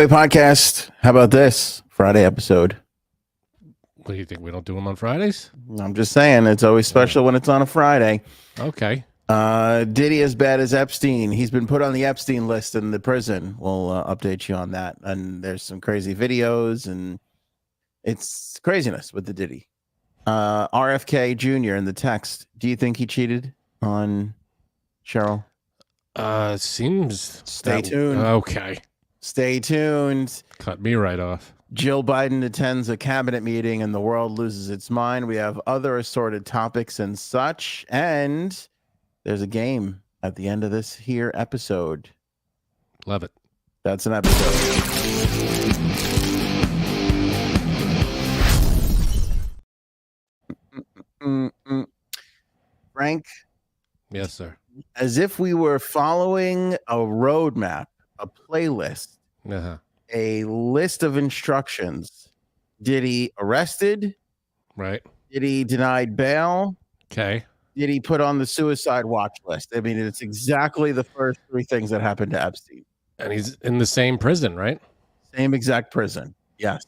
AOA podcast. How about this Friday episode? What do you think? We don't do them on Fridays? I'm just saying it's always special when it's on a Friday. Okay. Diddy as bad as Epstein. He's been put on the Epstein list in the prison. We'll update you on that. And there's some crazy videos and it's craziness with the Diddy. RFK Jr. in the text. Do you think he cheated on Cheryl? Seems. Stay tuned. Okay. Stay tuned. Cut me right off. Jill Biden attends a cabinet meeting and the world loses its mind. We have other assorted topics and such. And there's a game at the end of this here episode. Love it. That's an episode. Frank? Yes, sir. As if we were following a roadmap, a playlist, a list of instructions. Diddy arrested? Right. Diddy denied bail? Okay. Diddy put on the suicide watch list? I mean, it's exactly the first three things that happened to Epstein. And he's in the same prison, right? Same exact prison. Yes.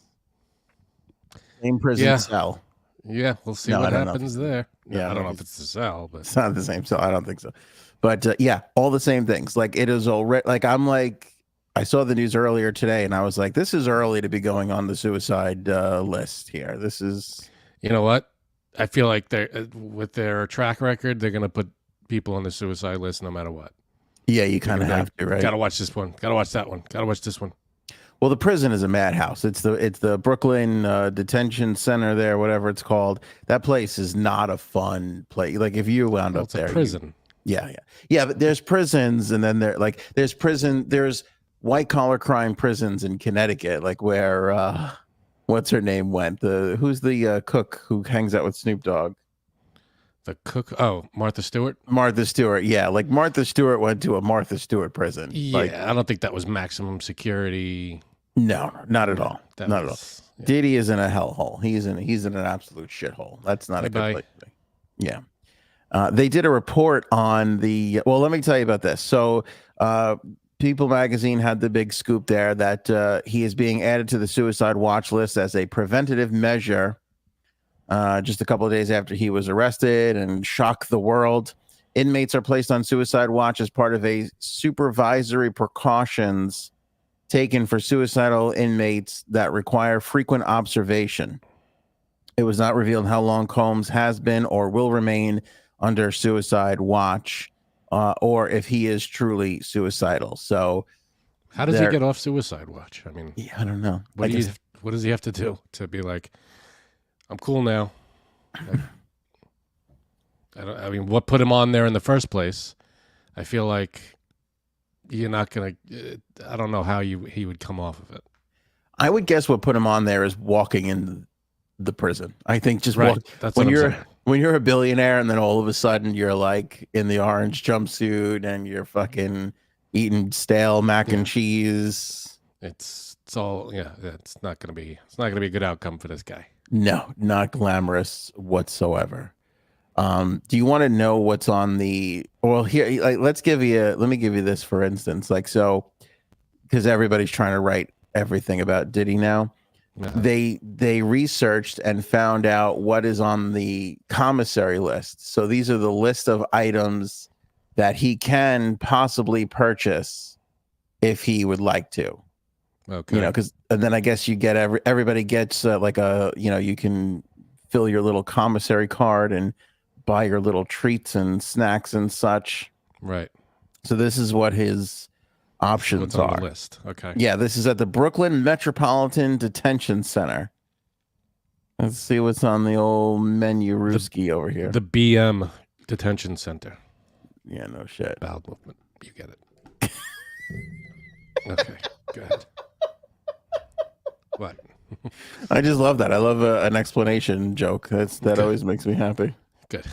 Same prison cell. Yeah, we'll see what happens there. Yeah, I don't know if it's the cell, but it's not the same cell. I don't think so. But yeah, all the same things. Like it is already. Like I'm like, I saw the news earlier today, and I was like, this is early to be going on the suicide list here. This is. You know what? I feel like they're with their track record, they're gonna put people on the suicide list no matter what. Yeah, you kind of have to, right? Gotta watch this one. Gotta watch that one. Gotta watch this one. Well, the prison is a madhouse. It's the Brooklyn detention center there, whatever it's called. That place is not a fun place. Like if you wound up there, prison. Yeah. But there's prisons, and then there's white collar crime prisons in Connecticut, like where what's her name went? Who's the cook who hangs out with Snoop Dogg? The cook? Oh, Martha Stewart. Martha Stewart, yeah. Like Martha Stewart went to a Martha Stewart prison. Yeah, I don't think that was maximum security. No, not at all. Not at all. Yeah. Diddy is in a hellhole. He's in an absolute shithole. That's not a good place to be. Yeah. They did a report on the. Well, let me tell you about this. So, People Magazine had the big scoop there that he is being added to the suicide watch list as a preventative measure. Just a couple of days after he was arrested and shocked the world. Inmates are placed on suicide watch as part of a supervisory precautions taken for suicidal inmates that require frequent observation. It was not revealed how long Combs has been or will remain under suicide watch, or if he is truly suicidal. So how does he get off suicide watch? I mean, yeah, I don't know. What does he have to do to be like, I'm cool now? I mean, what put him on there in the first place? I feel like you're not gonna. I don't know how he would come off of it. I would guess what put him on there is walking in the prison. I think just That's when you're a billionaire and then all of a sudden you're like in the orange jumpsuit and you're fucking eating stale mac and cheese. It's all it's not gonna be a good outcome for this guy. No, not glamorous whatsoever. Do you want to know what's on the? Well, here, like, let me give you this for instance. Like, so, because everybody's trying to write everything about Diddy now. They researched and found out what is on the commissary list. So these are the list of items that he can possibly purchase if he would like to. Okay. You know, and then I guess you get everybody gets like you can fill your little commissary card and buy your little treats and snacks and such. Right. So this is what his options are. On the list. Okay. Yeah, this is at the Brooklyn Metropolitan Detention Center. Let's see what's on the old menu Ruski over here. The BM Detention Center. Yeah, no shit. Bowel movement. You get it. Okay. Go ahead. What? I just love that. I love an explanation joke. That always makes me happy. Good.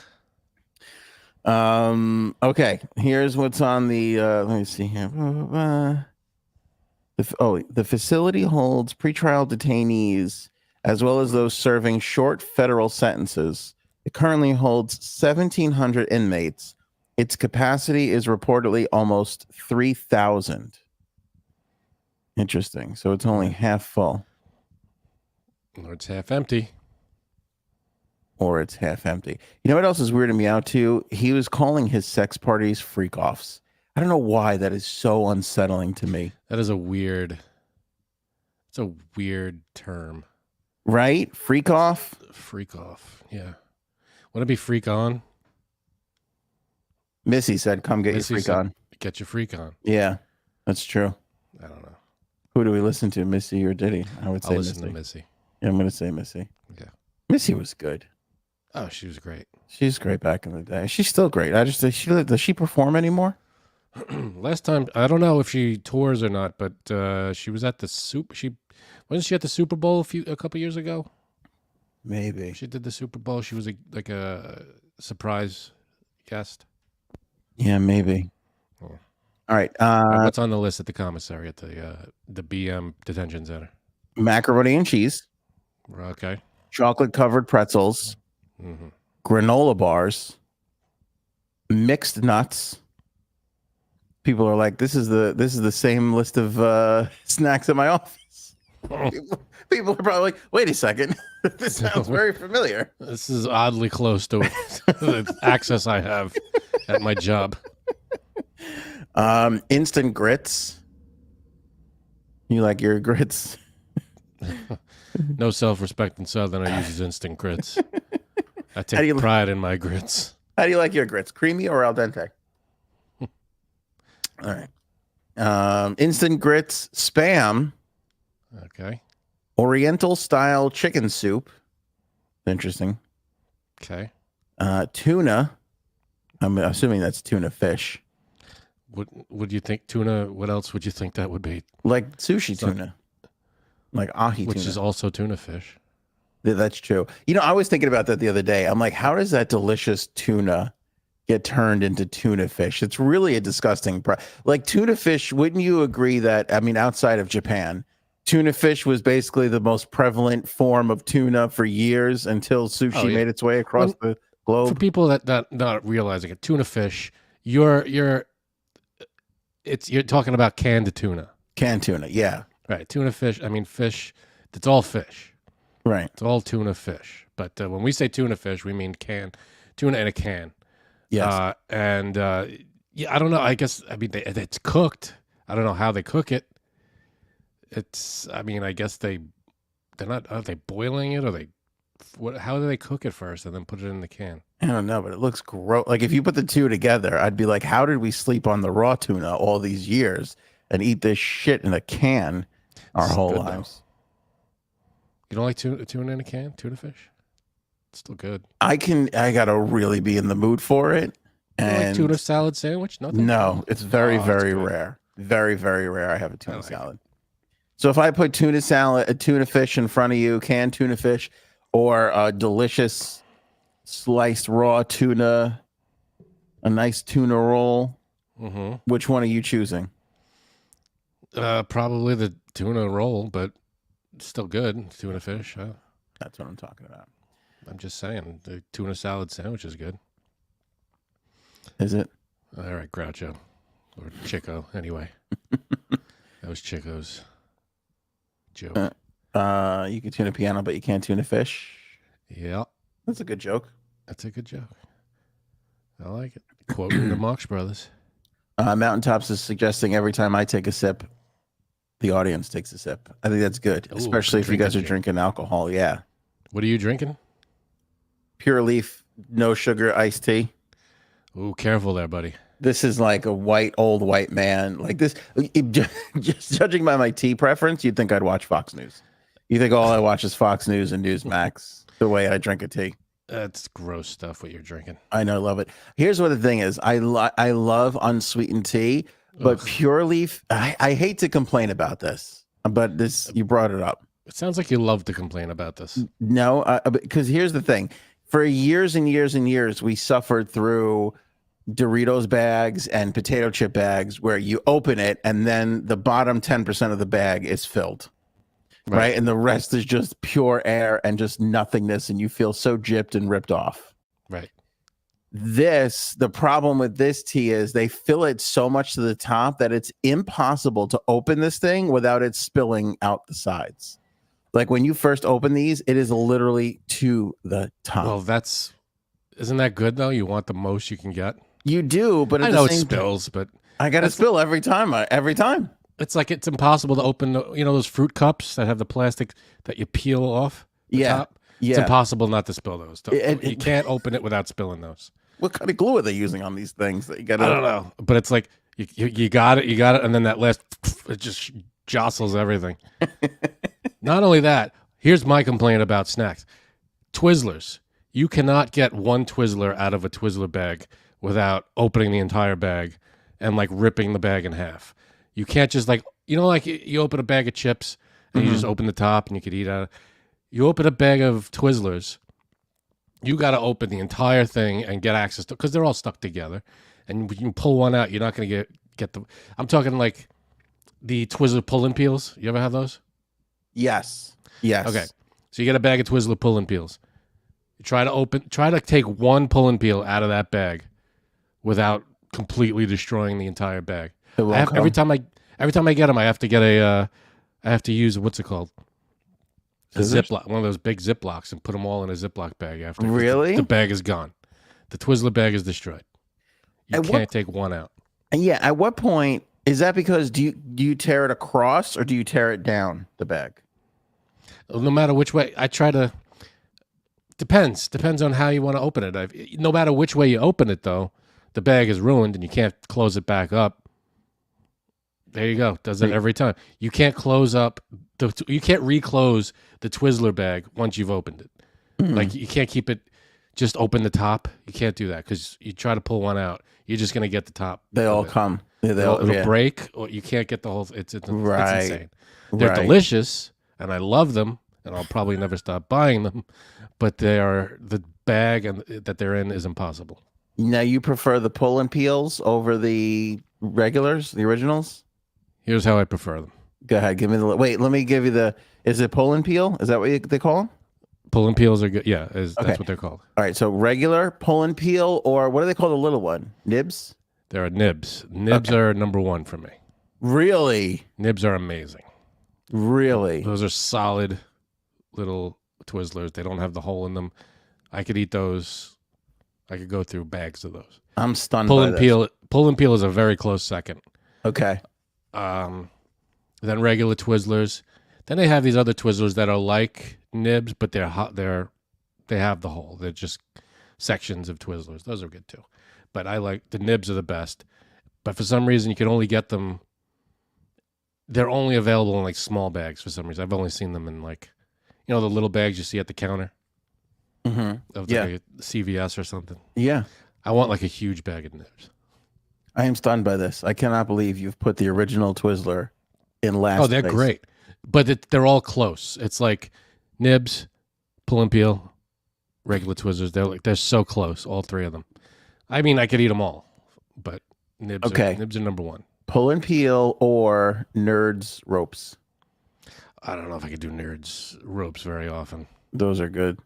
Okay. Here's what's on the. Let me see here. The facility holds pretrial detainees as well as those serving short federal sentences. It currently holds 1,700 inmates. Its capacity is reportedly almost 3,000. Interesting. So it's only half full. Or it's half empty. Or it's half empty. You know what else is weirding me out too? He was calling his sex parties freak offs. I don't know why that is so unsettling to me. That is it's a weird term. Right? Freak off? Freak off. Yeah. Wouldn't it be freak on? Missy said, come get your freak on. Get your freak on. Yeah, that's true. I don't know. Who do we listen to, Missy or Diddy? I would say listen to Missy. Yeah, I'm going to say Missy. Yeah. Missy was good. Oh, she was great. She's great back in the day. She's still great. Does she perform anymore? Last time, I don't know if she tours or not, but she was at the wasn't she at the Super Bowl a couple years ago? Maybe. She did the Super Bowl. She was like a surprise guest. Yeah, maybe. Oh. All right. What's on the list at the commissary at the BM detention center? Macaroni and cheese. Okay. Chocolate covered pretzels. Mm-hmm. Granola bars. Mixed nuts. People are like, this is the same list of snacks at my office. People are probably like, wait a second, this sounds very familiar. This is oddly close to the access I have at my job. Instant grits. You like your grits? No self-respecting Southerner uses instant grits. I take pride in my grits. How do you like your grits? Creamy or al dente? All right. Instant grits, Spam. Okay. Oriental style chicken soup. Interesting. Okay. Tuna. I'm assuming that's tuna fish. What would you think tuna? What else would you think that would be? Like sushi tuna. Like ahi tuna. Which is also tuna fish. Yeah, that's true. You know, I was thinking about that the other day. I'm like, how does that delicious tuna get turned into tuna fish? It's really a disgusting like tuna fish. Wouldn't you agree that, I mean, outside of Japan, tuna fish was basically the most prevalent form of tuna for years until sushi made its way across the globe? For people that not realizing it, tuna fish, you're talking about canned tuna. Canned tuna, yeah. Right. Tuna fish, I mean fish, it's all fish. Right. It's all tuna fish. But when we say tuna fish, we mean tuna in a can. Yes. Yeah, I don't know. I mean, it's cooked. I don't know how they cook it. I guess they're not, are they boiling it or how do they cook it first and then put it in the can? I don't know, but it looks gross. Like if you put the two together, I'd be like, how did we sleep on the raw tuna all these years and eat this shit in a can our whole lives? You don't like tuna in a can? Tuna fish? It's still good. I gotta really be in the mood for it. And like tuna salad sandwich? Nothing? No, it's very, very rare. Very, very rare I have a tuna salad. So if I put tuna salad, a tuna fish in front of you, canned tuna fish, or a delicious sliced raw tuna, a nice tuna roll, which one are you choosing? Probably the tuna roll, but still good. Tuna fish. That's what I'm talking about. I'm just saying, the tuna salad sandwich is good. Is it? All right, Groucho. Or Chicko, anyway. That was Chicko's joke. You can tune a piano, but you can't tune a fish. Yeah. That's a good joke. That's a good joke. I like it. Quoting the Marx Brothers. Mountaintops is suggesting every time I take a sip, the audience takes a sip. I think that's good, especially if you guys are drinking alcohol. Yeah. What are you drinking? Pure Leaf, no sugar iced tea. Ooh, careful there, buddy. This is like a old white man. Like this, just judging by my tea preference, you'd think I'd watch Fox News. You think all I watch is Fox News and Newsmax, the way I drink a tea. That's gross stuff, what you're drinking. I know, love it. Here's what the thing is. I love unsweetened tea, but Pure Leaf, I hate to complain about this, but you brought it up. It sounds like you love to complain about this. No, because here's the thing. For years and years and years, we suffered through Doritos bags and potato chip bags where you open it and then the bottom 10% of the bag is filled. Right. And the rest is just pure air and just nothingness. And you feel so gypped and ripped off. Right. The problem with this tea is they fill it so much to the top that it's impossible to open this thing without it spilling out the sides. Like when you first open these, it is literally to the top. Well, isn't that good though? You want the most you can get. You do, but I know it spills, but I got to spill every time. It's like it's impossible to open. Those fruit cups that have the plastic that you peel off the top? It's impossible not to spill those. You can't open it without spilling those. What kind of glue are they using on these things that you got? I don't know, but it's like you got it, and then that last it just jostles everything. Not only that, here's my complaint about snacks: Twizzlers. You cannot get one Twizzler out of a Twizzler bag without opening the entire bag and like ripping the bag in half. You can't just like you open a bag of chips and you just open the top and you could eat out. You open a bag of Twizzlers. You got to open the entire thing and get access to, because they're all stuck together. And when you pull one out, you're not going to get the. I'm talking like the Twizzler pull-and peels. You ever have those? Yes. Okay. So you get a bag of Twizzler pull-and peels. You try to take one pull-and peel out of that bag without completely destroying the entire bag. Every time I get them, I have to use what's it called? A Ziploc, one of those big Ziplocs, and put them all in a Ziploc bag after. Really? The bag is gone. The Twizzler bag is destroyed. You can't take one out. And at what point is that? Because do you tear it across or do you tear it down the bag? No matter which way, I try to. Depends on how you want to open it. No matter which way you open it, though, the bag is ruined and you can't close it back up. There you go. Does it every time. You can't close up. You can't reclose the Twizzler bag once you've opened it. Like you can't keep it. Just open the top. You can't do that because you try to pull one out. You're just gonna get the top. They all come. It'll break, or you can't get the whole. It's insane. They're delicious, and I love them, and I'll probably never stop buying them. But the bag that they're in is impossible. Now you prefer the pull and peels over the regulars, the originals? Here's how I prefer them. Go ahead. Give me wait, let me give you is it pull and peel? Is that what they call them? Pull and peels are good. Yeah, that's what they're called. All right. So regular, pull and peel, or what do they call the little one? Nibs? There are nibs. Nibs are number one for me. Really? Nibs are amazing. Really? Those are solid little Twizzlers. They don't have the hole in them. I could eat those. I could go through bags of those. I'm stunned Pull by and this. peel. Pull and peel is a very close second. Okay. Then regular Twizzlers. Then they have these other Twizzlers that are like nibs, but they have the hole. They're just sections of Twizzlers. Those are good too. But I like the nibs are the best. But for some reason, you can only get them. They're only available in like small bags for some reason. I've only seen them in like, the little bags you see at the counter. Of like CVS or something. Yeah. I want like a huge bag of nibs. I am stunned by this. I cannot believe you've put the original Twizzler in last Oh, they're place. great. But they're all close. It's like nibs, pull and peel, regular Twizzlers. They're so close, all three of them. I mean, I could eat them all, but nibs are number one. Pull and peel or Nerds ropes? I don't know if I could do Nerds ropes very often. Those are good.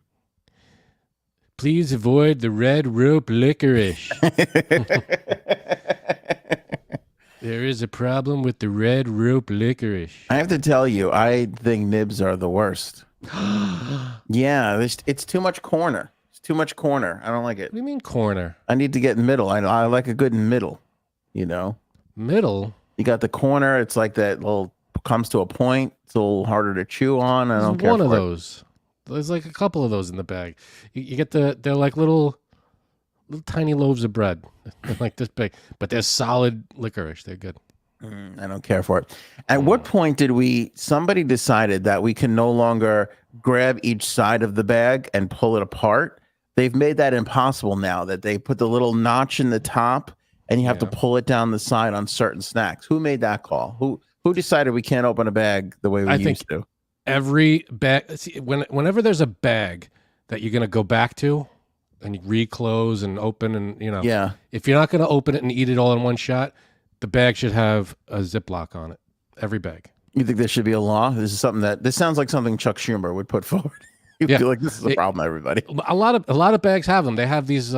Please avoid the red rope licorice. There is a problem with the red rope licorice. I have to tell you, I think nibs are the worst. Yeah, it's too much corner. It's too much corner. I don't like it. What do you mean corner? I need to get in middle. I like a good middle, Middle? You got the corner. It's like that little comes to a point. It's a little harder to chew on. I don't care. One of those. There's like a couple of those in the bag. You get they're like little tiny loaves of bread. They're like this big, but they're solid licorice. They're good. I don't care for it. At what point did somebody decided that we can no longer grab each side of the bag and pull it apart? They've made that impossible now that they put the little notch in the top and you have to pull it down the side on certain snacks. Who made that call? Who decided we can't open a bag the way we used to? Every bag, whenever there's a bag that you're going to go back to and you reclose and open and, if you're not going to open it and eat it all in one shot, the bag should have a Ziploc on it. Every bag. You think there should be a law? This sounds like something Chuck Schumer would put forward. You'd be like, this is a problem, everybody. A lot of bags have them. They have these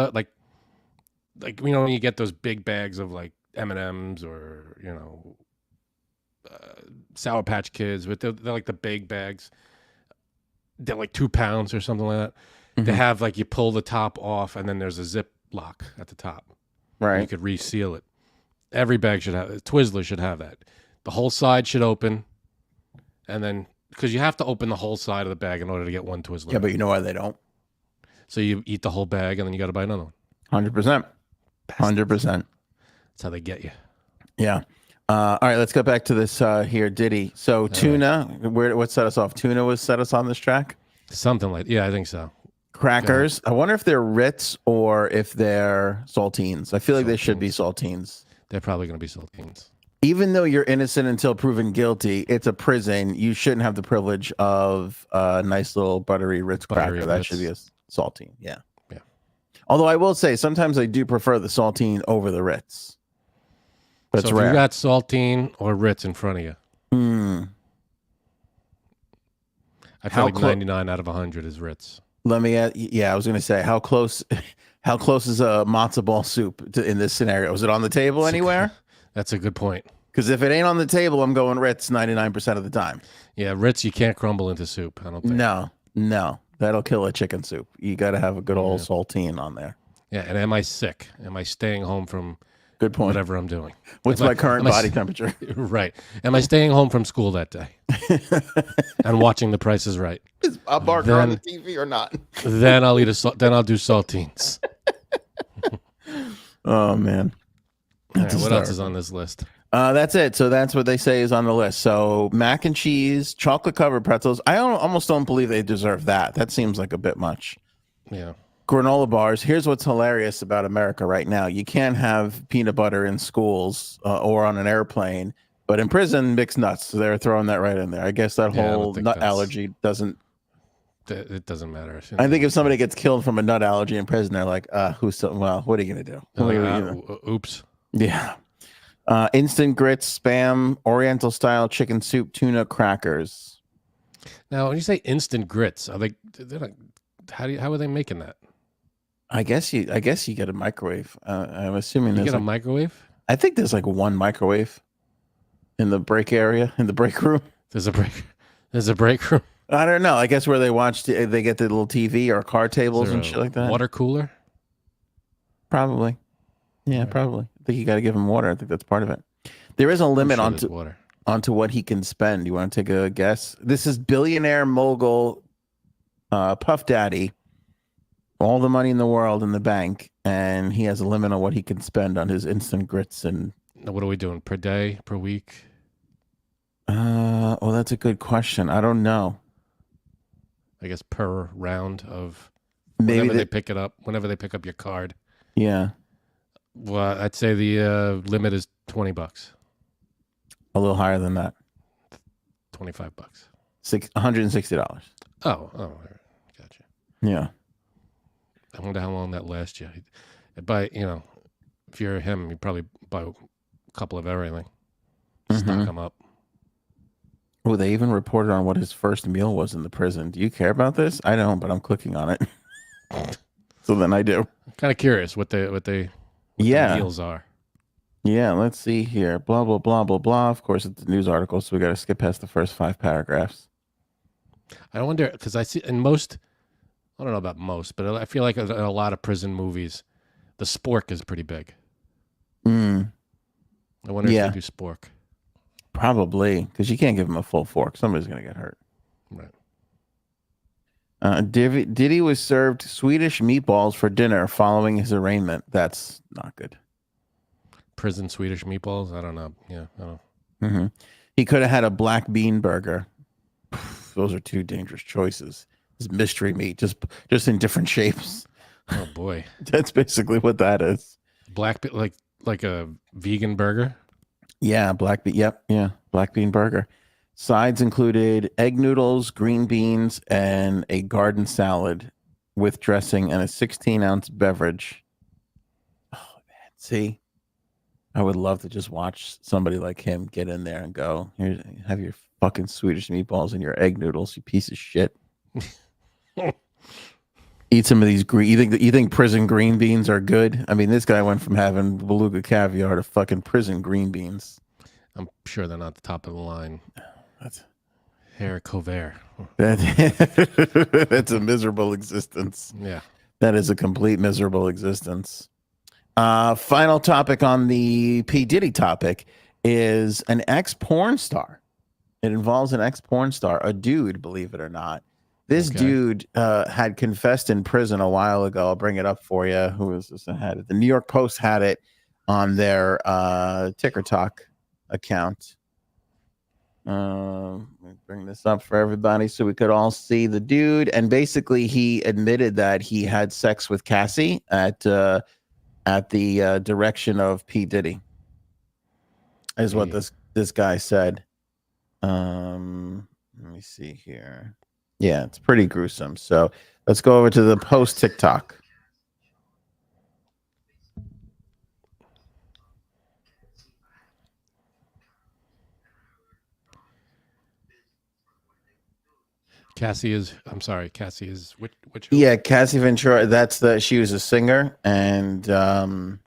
like when you get those big bags of like M&Ms or Sour Patch Kids, but they're like the big bags. They're like 2 pounds or something like that. Mm-hmm. They have like you pull the top off and then there's a zip lock at the top. Right. You could reseal it. Every bag should have. Twizzler should have that. The whole side should open, and then because you have to open the whole side of the bag in order to get one Twizzler. Yeah, but you know why they don't? So you eat the whole bag and then you got to buy another one. 100%. 100%. That's how they get you. Yeah. All right, let's go back to this here, Diddy. So Tuna, what set us off? Tuna was set us on this track? Something like, yeah, I think so. Crackers. I wonder if they're Ritz or if they're saltines. I feel like they should be saltines. They're probably going to be saltines. Even though you're innocent until proven guilty, it's a prison. You shouldn't have the privilege of a nice little buttery Ritz cracker. That should be a saltine. Yeah. Yeah. Although I will say sometimes I do prefer the saltine over the Ritz. But so if you got saltine or Ritz in front of you, I feel like 99 out of 100 is Ritz. Let me I was going to say how close is a matzo ball soup in this scenario? Is it on the table anywhere? That's a good point. Because if it ain't on the table, I'm going Ritz 99% of the time. Yeah, Ritz you can't crumble into soup, I don't think. No. That'll kill a chicken soup. You got to have a good old saltine on there. Yeah, and am I sick? Am I staying home from good point. Whatever I'm doing? What's my current body temperature? Right. Am I staying home from school that day? And watching The Price is Right? Is Bob Barker on the TV or not? Then I'll do saltines. Oh man. Right, what else is on this list? That's it. So that's what they say is on the list. So mac and cheese, chocolate covered pretzels. I almost don't believe they deserve that. That seems like a bit much. Yeah. Granola bars. Here's what's hilarious about America right now. You can't have peanut butter in schools or on an airplane, but in prison, mixed nuts. So they're throwing that right in there. I guess that whole nut allergy doesn't. It doesn't matter. I think if somebody gets killed from a nut allergy in prison, they're like, well, what are you going to do? Oops. Yeah. Instant grits, spam, Oriental style chicken soup, tuna crackers. Now, when you say instant grits, they're like, how are they making that? I guess you get a microwave. I'm assuming you get a microwave. I think there's like one microwave in the break area, in the break room. There's a break room. I don't know. I guess where they they get the little TV or car tables and shit like that. Water cooler? Probably. Yeah, probably. I think you got to give him water. I think that's part of it. There is a limit onto what he can spend. You want to take a guess? This is billionaire mogul Puff Daddy. All the money in the world in the bank, and he has a limit on what he can spend on his instant grits. And what are we doing per day, per week? Oh, that's a good question. I don't know. I guess per round of maybe whenever they pick it up, whenever they pick up your card. Yeah. Well, I'd say the limit is $20. A little higher than that. $25. $160. Oh, gotcha. Yeah. I wonder how long that lasts you. If you're him, you probably buy a couple of everything. Stock them up. Oh, they even reported on what his first meal was in the prison. Do you care about this? I don't, but I'm clicking on it. So then I do. I'm kind of curious what the meals are. Yeah, let's see here. Blah, blah, blah, blah, blah. Of course, it's a news article, so we got to skip past the first 5 paragraphs. I wonder, because I see in most, I don't know about most, but I feel like in a lot of prison movies, the spork is pretty big. I wonder if they do spork. Probably, because you can't give him a full fork. Somebody's going to get hurt. Right. Diddy was served Swedish meatballs for dinner following his arraignment. That's not good. Prison Swedish meatballs? I don't know. Yeah, I don't know. He could have had a black bean burger. Those are 2 dangerous choices. It's mystery meat, just in different shapes. Oh boy, that's basically what that is. Black like a vegan burger. Yeah, black bean. Yep, yeah, black bean burger. Sides included egg noodles, green beans, and a garden salad with dressing and a 16-ounce beverage. Oh man, see, I would love to just watch somebody like him get in there and go, "Here, have your fucking Swedish meatballs and your egg noodles, you piece of shit." Eat some of these green. You think prison green beans are good? I mean, this guy went from having beluga caviar to fucking prison green beans. I'm sure they're not the top of the line. That's Haricot vert. that's a miserable existence. Yeah. That is a complete miserable existence. Final topic on the P. Diddy topic is an ex-porn star. It involves an ex-porn star, a dude, believe it or not. This dude had confessed in prison a while ago. I'll bring it up for you. Who was this? Had it? The New York Post had it on their Ticker Talk account. Let me bring this up for everybody so we could all see the dude. And basically, he admitted that he had sex with Cassie at the direction of P. Diddy. Is what this guy said. Let me see here. Yeah, it's pretty gruesome. So let's go over to the Post TikTok. Cassie is which Yeah, Cassie Ventura. She was a singer, and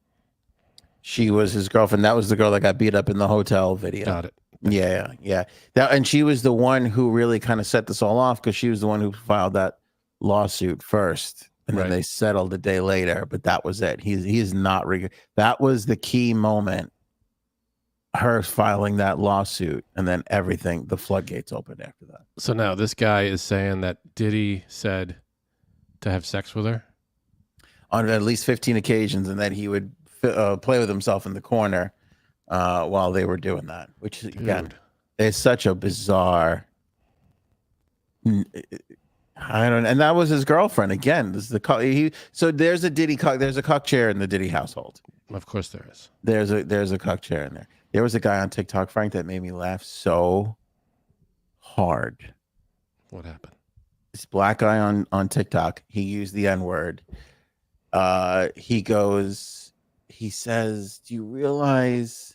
she was his girlfriend. That was the girl that got beat up in the hotel video. Got it. Yeah. And she was the one who really kind of set this all off because she was the one who filed that lawsuit first, and then they settled a day later. But that was it. He's not. That was the key moment. Her filing that lawsuit, and then everything, the floodgates opened after that. So now this guy is saying that Diddy said to have sex with her on at least 15 occasions, and that he would play with himself in the corner while they were doing that, which again, is such a bizarre. I don't, and that was his girlfriend again. This is so there's a Diddy there's a cuck chair in the Diddy household. Of course there is. There's a cuck chair in there. There was a guy on TikTok, Frank, that made me laugh so hard. What happened? This black guy on TikTok, he used the N-word. He says, do you realize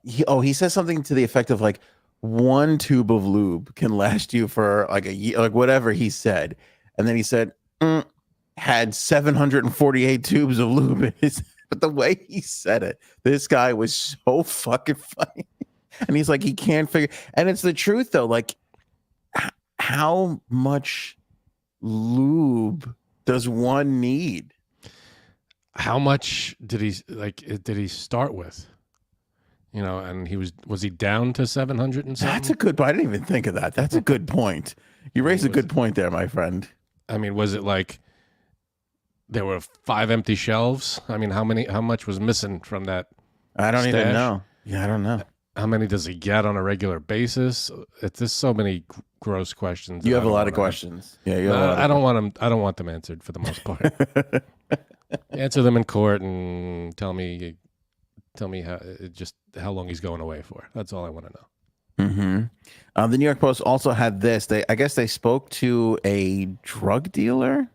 he says something to the effect of like, one tube of lube can last you for like a year, like whatever he said. And then he said, had 748 tubes of lube in his. But the way he said it, this guy was so fucking funny. And he's like, he can't figure. And it's the truth, though. Like, how much lube does one need? How much did he start with? You know, and was he down to 700 and something? That's a good point. I didn't even think of that. That's a good point. You raised a good point there, my friend. I mean, was it like there were 5 empty shelves? I mean, how much was missing from that? I don't even know. Yeah, I don't know. How many does he get on a regular basis? It's just so many gross questions. You have a lot of questions. Yeah, I don't want them. I don't want them answered for the most part. Answer them in court and tell me how long he's going away for. That's all I want to know. Mm-hmm. The New York Post also had this. I guess they spoke to a drug dealer.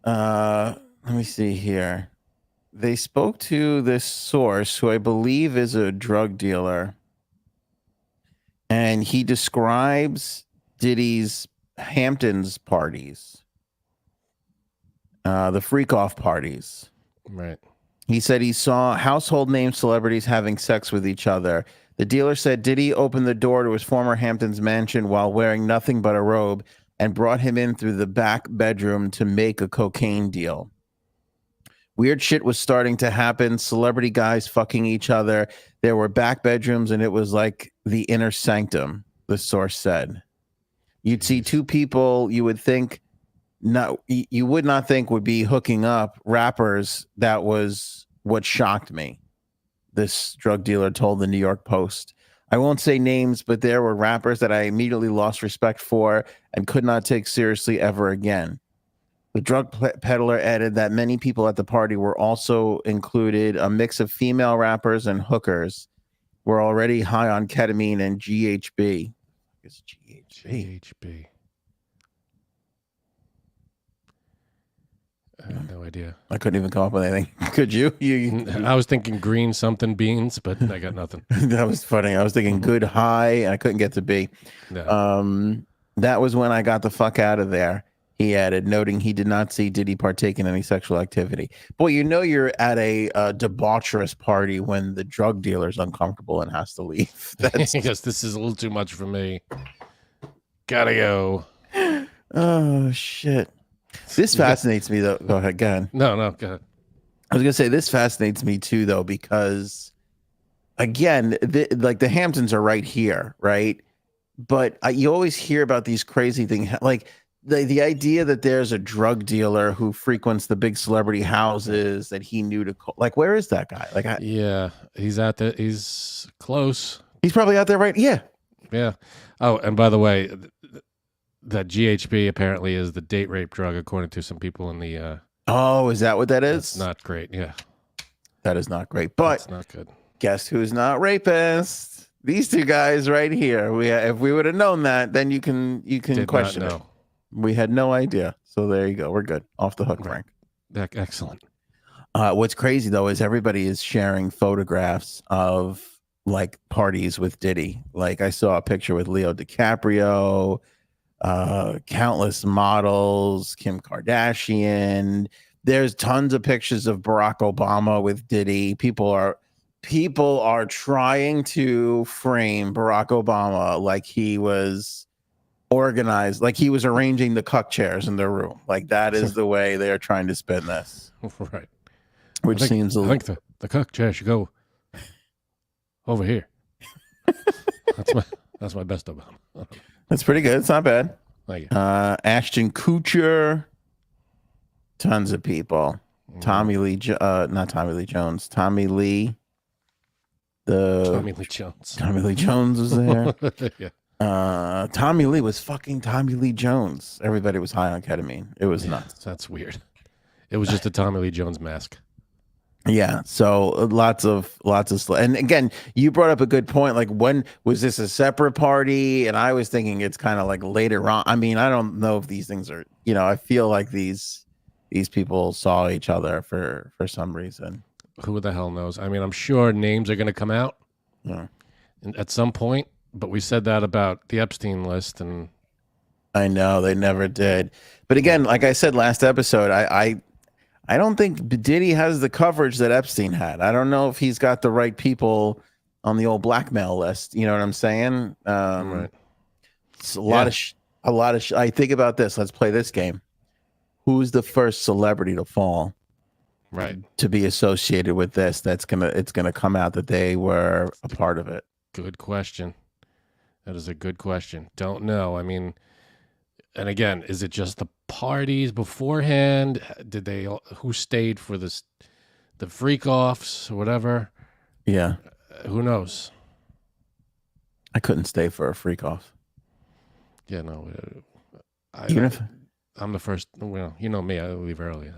Let me see here. They spoke to this source who I believe is a drug dealer, and he describes Diddy's Hamptons parties, the freak-off parties. Right. He said he saw household name celebrities having sex with each other. The dealer said Diddy opened the door to his former Hamptons mansion while wearing nothing but a robe and brought him in through the back bedroom to make a cocaine deal. Weird shit was starting to happen. Celebrity guys fucking each other. There were back bedrooms, and it was like the inner sanctum, the source said. You'd see two people you would not think would be hooking up, rappers. That was what shocked me, this drug dealer told the New York Post. I won't say names, but there were rappers that I immediately lost respect for and could not take seriously ever again. The drug peddler added that many people at the party were also included. A mix of female rappers and hookers were already high on ketamine and GHB. It's GHB. I have no idea. I couldn't even come up with anything. Could you? I was thinking green something beans, but I got nothing. That was funny. I was thinking good high, and I couldn't get to B. No. That was when I got the fuck out of there. He added, noting he did not see Diddy partake in any sexual activity. Boy, you know you're at a debaucherous party when the drug dealer's uncomfortable and has to leave. That's Because this is a little too much for me. Gotta go. Oh shit. This fascinates me though. Go ahead, No, go ahead. I was gonna say this fascinates me too though, because again, like the Hamptons are right here, right? But you always hear about these crazy things, like the idea that there's a drug dealer who frequents the big celebrity houses that he knew to call. Like, where is that guy? Like, Yeah, he's out there. He's close. He's probably out there, right? Yeah. Yeah. Oh, and by the way, that GHB apparently is the date rape drug, according to some people in the. Oh, is that what that is? That's not great. Yeah. That is not great. But it's not good. Guess who's not rapists? These two guys right here. If we would have known that, then you can question it. We had no idea. So there you go. We're good. Off the hook, Frank. Excellent. What's crazy though is everybody is sharing photographs of like parties with Diddy. Like I saw a picture with Leo DiCaprio, countless models, Kim Kardashian. There's tons of pictures of Barack Obama with Diddy. People are trying to frame Barack Obama like he was organized, like he was arranging the cuck chairs in their room. Like that is the way they are trying to spin this. Right. Which seems a little... I think the cuck chair should go over here. That's my best Obama. That's pretty good. It's not bad. Thank you. Ashton Kutcher. Tons of people. Tommy Lee Jones. Tommy Lee Jones. Tommy Lee Jones was there. Yeah. Tommy Lee was fucking Tommy Lee Jones. Everybody was high on ketamine. It was nuts. That's weird. It was just a Tommy Lee Jones mask. Yeah. So lots of and again, you brought up a good point. Like, when was this a separate party? And I was thinking it's kind of like later on. I mean, I don't know if these things are, I feel like these people saw each other for some reason. Who the hell knows? I mean, I'm sure names are going to come out at some point, but we said that about the Epstein list, and I know they never did. But again, like I said last episode, I don't think Diddy has the coverage that Epstein had. I don't know if he's got the right people on the old blackmail list. You know what I'm saying? Right. It's a lot of. I think about this. Let's play this game. Who's the first celebrity to fall? Right. To be associated with this, it's gonna come out that they were a part of it. Good question. That is a good question. Don't know. I mean, and again, is it just the parties beforehand? Who stayed for the freak offs or whatever? Yeah. Who knows? I couldn't stay for a freak off. Yeah, no. I'm the first. Well, you know me. I leave early.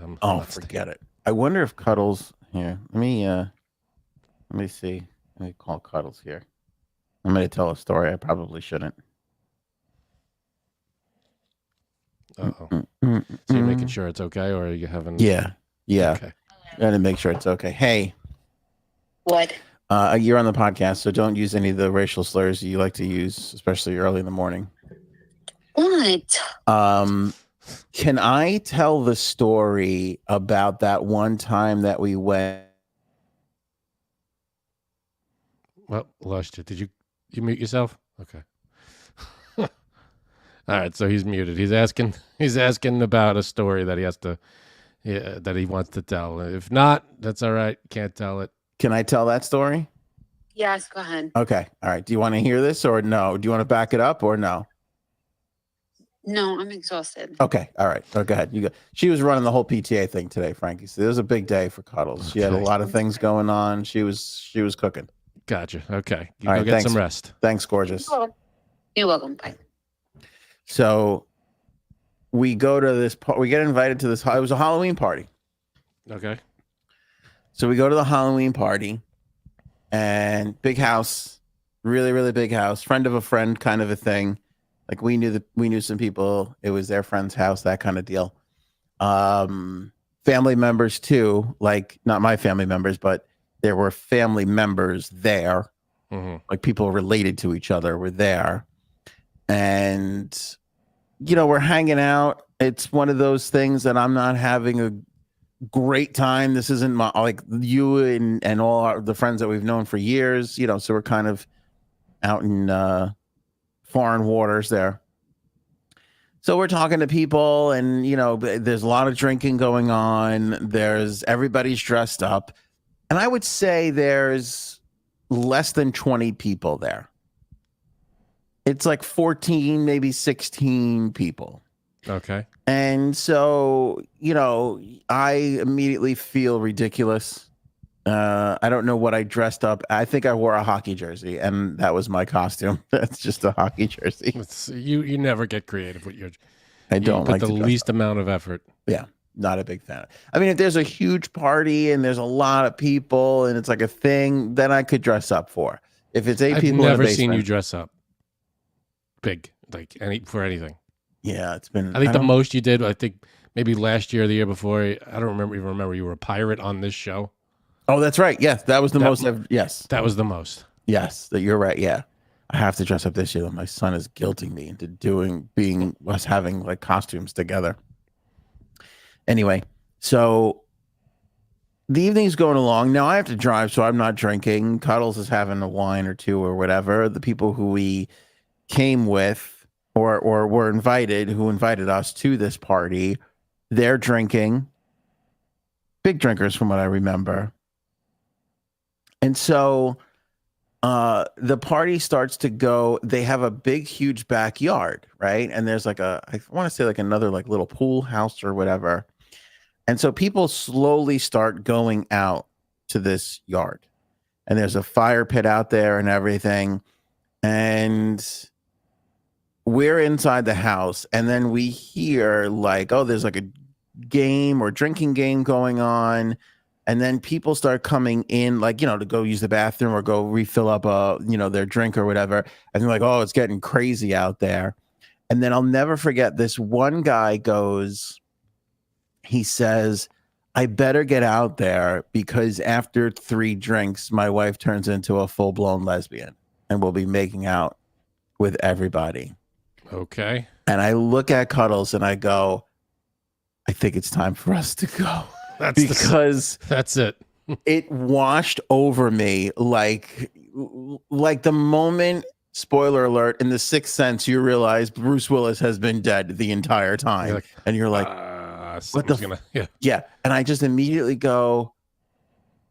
Forget it. I wonder if Cuddles here. Let me see. Let me call Cuddles here. I'm going to tell a story. I probably shouldn't. Uh-oh. So you're making sure it's okay, or are you having? Yeah. Okay. Got to make sure it's okay. Hey. What? You're on the podcast, so don't use any of the racial slurs you like to use, especially early in the morning. What? Can I tell the story about that one time that we went? Well, lost you. Did you mute yourself? Okay. All right, so he's muted. He's asking about a story that that he wants to tell. If not, that's all right. Can't tell it. Can I tell that story? Yes, go ahead. Okay. All right. Do you want to hear this or no? Do you want to back it up or no? No, I'm exhausted. Okay. All right. Go ahead. You go. She was running the whole PTA thing today, Frankie. So it was a big day for Cuddles. She had a lot of things going on. She was cooking. Gotcha. Okay. You all go right, get some rest. Thanks, gorgeous. You're welcome. Bye. So we go to this. We get invited to this. It was a Halloween party. Okay. So we go to the Halloween party, and big house, really, really big house. Friend of a friend, kind of a thing. Like we knew some people. It was their friend's house, that kind of deal. Family members too, like not my family members, but there were family members there. Mm-hmm. Like people related to each other were there. And we're hanging out. It's one of those things that I'm not having a great time. This isn't my, like, you and all the friends that we've known for years, so we're kind of out in foreign waters there. So we're talking to people, and there's a lot of drinking going on. Everybody's dressed up, and I would say there's less than 20 people there. It's like 14, maybe 16 people. Okay. And so, I immediately feel ridiculous. I don't know what I dressed up. I think I wore a hockey jersey, and that was my costume. That's just a hockey jersey. You never get creative with your. I don't put like the least amount of effort. Yeah, not a big fan. I mean, if there's a huge party and there's a lot of people and it's like a thing, then I could dress up for. If it's 8 people, I've never seen you dress up big, like for anything. Yeah, it's been. I think the most you did, I think maybe last year or the year before. I don't remember you were a pirate on this show. Oh, that's right. Yes, that was the most. Yes, that was the most. Yes, you're right. Yeah, I have to dress up this year. My son is guilting me into being us having like costumes together. Anyway, so the evening's going along. Now I have to drive, so I'm not drinking. Cuddles is having a wine or two or whatever. The people who we came with or were invited, who invited us to this party, they're drinking. Big drinkers from what I remember. And so the party starts to go. They have a big, huge backyard, right? And there's like I want to say like another like little pool house or whatever. And so people slowly start going out to this yard. And there's a fire pit out there and everything. And we're inside the house. And then we hear like, oh, there's like a game or drinking game going on. And then people start coming in, like, to go use the bathroom or go refill up, their drink or whatever. And they're like, oh, it's getting crazy out there. And then I'll never forget, this one guy goes, he says, I better get out there because after 3 drinks, my wife turns into a full-blown lesbian and will be making out with everybody. Okay. And I look at Cuddles and I go, I think it's time for us to go. That's it. It washed over me like the moment, spoiler alert, in The Sixth Sense, you realize Bruce Willis has been dead the entire time. And you're like, what the yeah. And I just immediately go,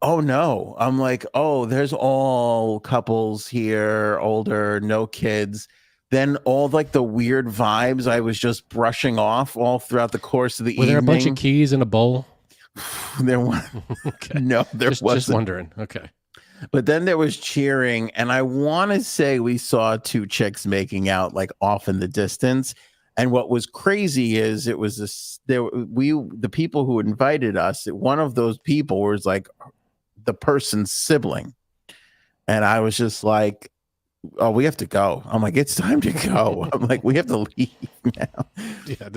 oh no. I'm like, oh, there's all couples here, older, no kids. Then all like the weird vibes I was just brushing off all throughout the course of the evening. Were there a bunch of keys in a bowl? There was okay. No, there wasn't. Just wondering. Okay. But then there was cheering, and I want to say we saw 2 chicks making out like off in the distance. And what was crazy is it was the people who invited us, one of those people was like the person's sibling. And I was just like, oh, we have to go. I'm like, it's time to go. I'm like, we have to leave now. Yeah,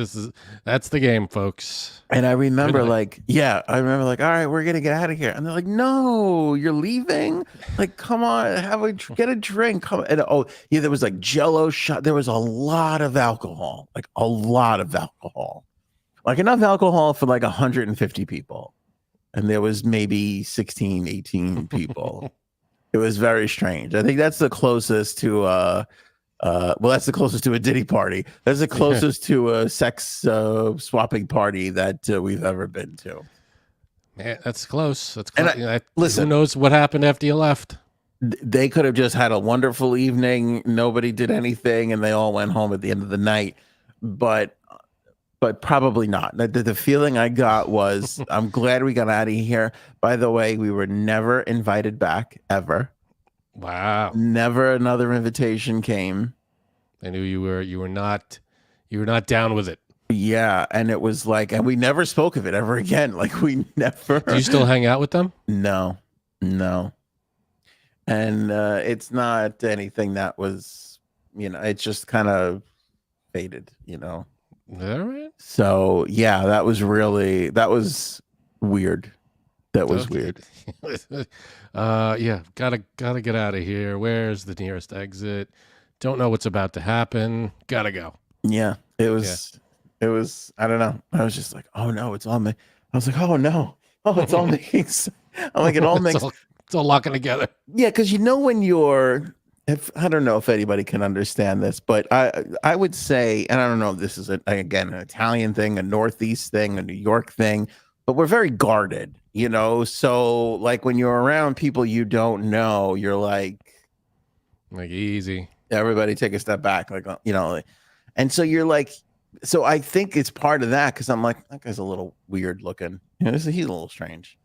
that's the game, folks. And I remember all right, we're gonna get out of here. And they're like, no, you're leaving? Like, come on, get a drink. Come and there was like Jello shot. There was a lot of alcohol, like enough alcohol for like 150 people. And there was maybe 16, 18 people. It was very strange. I think that's the closest to that's the closest to a Diddy party. That's the closest to a sex swapping party that we've ever been to. Man, that's close. That's close. Listen, who knows what happened after you left? They could have just had a wonderful evening. Nobody did anything, and they all went home at the end of the night. But probably not. The feeling I got was, I'm glad we got out of here. By the way, we were never invited back, ever. Wow. Never another invitation came. I knew you were not down with it. Yeah, and it was like, and we never spoke of it ever again. Like, we never. Do you still hang out with them? No. And it's not anything that was, it's just kind of faded, All right. So yeah, that was weird. That was weird. Yeah, gotta get out of here. Where's the nearest exit? Don't know what's about to happen. Gotta go. Yeah, It was, it was. I don't know. I was just like, oh no, it's all me. I was like, oh no, oh it's all me. I'm like, it all makes. It's all locking together. Yeah, because when you're, if I don't know if anybody can understand this, but I would say, and I don't know if this is again an Italian thing, a Northeast thing, a New York thing, but we're very guarded, So like when you're around people you don't know, you're like easy. Everybody take a step back, and so you're like, so I think it's part of that because I'm like, that guy's a little weird looking, he's a little strange.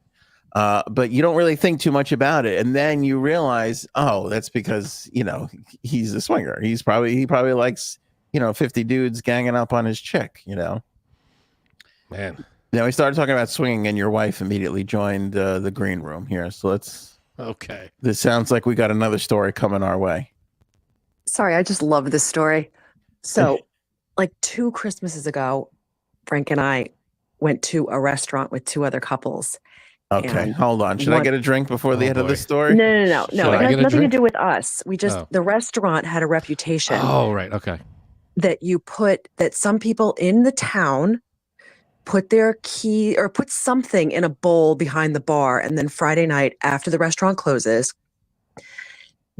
But you don't really think too much about it, and then you realize, oh, that's because he's a swinger. He probably likes 50 dudes ganging up on his chick. Man. Now we started talking about swinging, and your wife immediately joined the green room here. So let's. Okay. This sounds like we got another story coming our way. Sorry, I just love this story. So, like 2 Christmases ago, Frank and I went to a restaurant with 2 other couples. Okay, hold on. Should I get a drink before the end of the story? No. It has nothing to do with us. We just the restaurant had a reputation. Oh, right. Okay. That some people in the town put their key or put something in a bowl behind the bar, and then Friday night after the restaurant closes,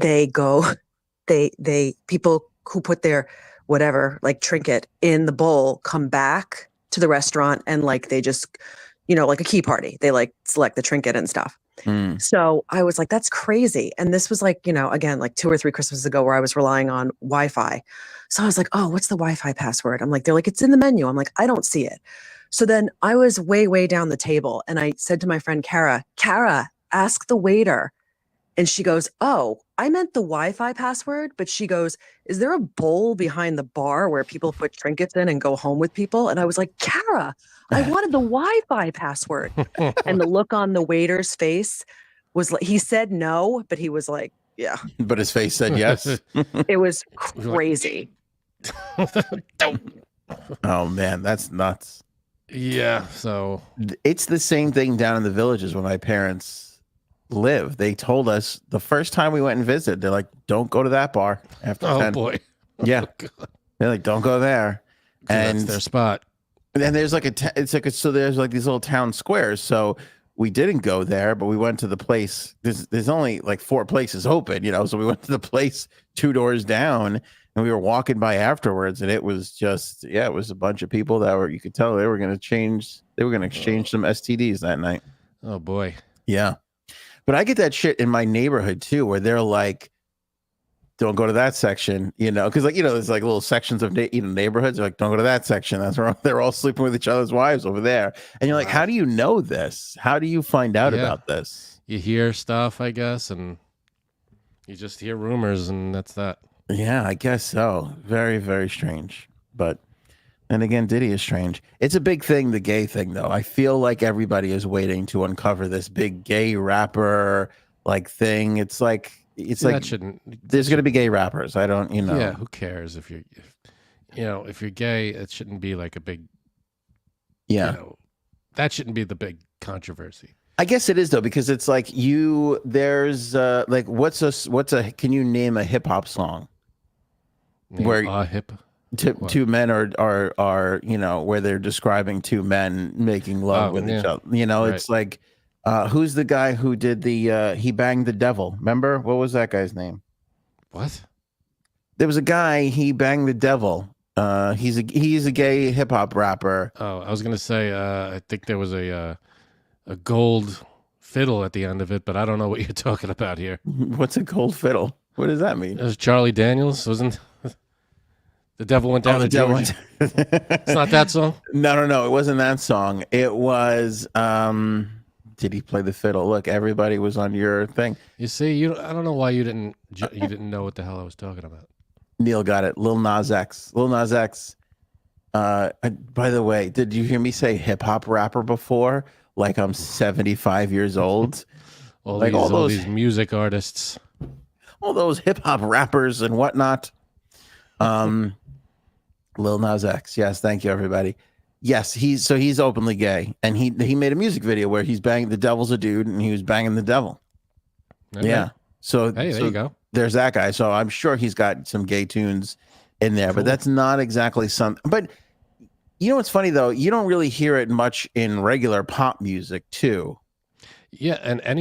people who put their whatever trinket in the bowl come back to the restaurant and they just like a key party. They select the trinket and stuff. So I was like, that's crazy. And this was again, 2 or 3 Christmases ago where I was relying on Wi-Fi. So I was like, oh, what's the Wi-Fi password? I'm like, they're like, it's in the menu. I'm like, I don't see it. So then I was way, way down the table and I said to my friend, Kara, ask the waiter. And she goes, oh, I meant the Wi-Fi password. But she goes, is there a bowl behind the bar where people put trinkets in and go home with people? And I was like, Kara, I wanted the Wi-Fi password. And the look on the waiter's face was like, he said no, but he was like, yeah. But his face said yes. It was crazy. Oh, man, that's nuts. Yeah, so. It's the same thing down in the villages where my parents live. They told us the first time we went and visited, they're like, don't go to that bar after 10. Oh, boy. Yeah. Oh, they're like, don't go there. And that's their spot. And there's so there's these little town squares. So we didn't go there, but we went to the place. There's only 4 places open, so we went to the place 2 doors down and we were walking by afterwards. And it was just, it was a bunch of people that you could tell they were going to exchange some STDs that night. Oh, boy. Yeah. But I get that shit in my neighborhood too, where they're like, don't go to that section, because there's little sections of neighborhoods. They're like, don't go to that section. That's where they're all sleeping with each other's wives over there. And you're like, how do you know this? How do you find out about this? You hear stuff, I guess, and you just hear rumors, and that's that. Yeah, I guess so. Very, very strange. But and again, Diddy is strange. It's a big thing, the gay thing, though. I feel like everybody is waiting to uncover this big gay rapper thing. It's like that shouldn't. There's going to be gay rappers. I don't, Yeah, who cares if you're gay? It shouldn't be a big. Yeah, that shouldn't be the big controversy. I guess it is though, because it's there's what's a can you name a hip hop song where hip. Two men are where they're describing 2 men making love with each other. Right. It's like, who's the guy who did the he banged the devil? Remember, what was that guy's name? What? There was a guy, he banged the devil. He's a gay hip hop rapper. Oh, I was gonna say I think there was a gold fiddle at the end of it, but I don't know what you're talking about here. What's a gold fiddle? What does that mean? It was Charlie Daniels, wasn't? The devil went down. The devil. It's not that song. No. It wasn't that song. It was. Did he play the fiddle? Look, everybody was on your thing. You see, I don't know why you didn't know what the hell I was talking about. Neil got it. Lil Nzx. Lil Nzx. By the way, did you hear me say hip hop rapper before? Like I'm 75 years old. all these music artists. All those hip hop rappers and whatnot. Lil Nzx. Yes, thank you, everybody. Yes, he's openly gay, and he made a music video where he's banging the devil's a dude, and he was banging the devil. Okay. Yeah. So hey, there you go. There's that guy. So I'm sure he's got some gay tunes in there, Cool. but that's not exactly something. But you know what's funny though? You don't really hear it much in regular pop music too. Yeah, and I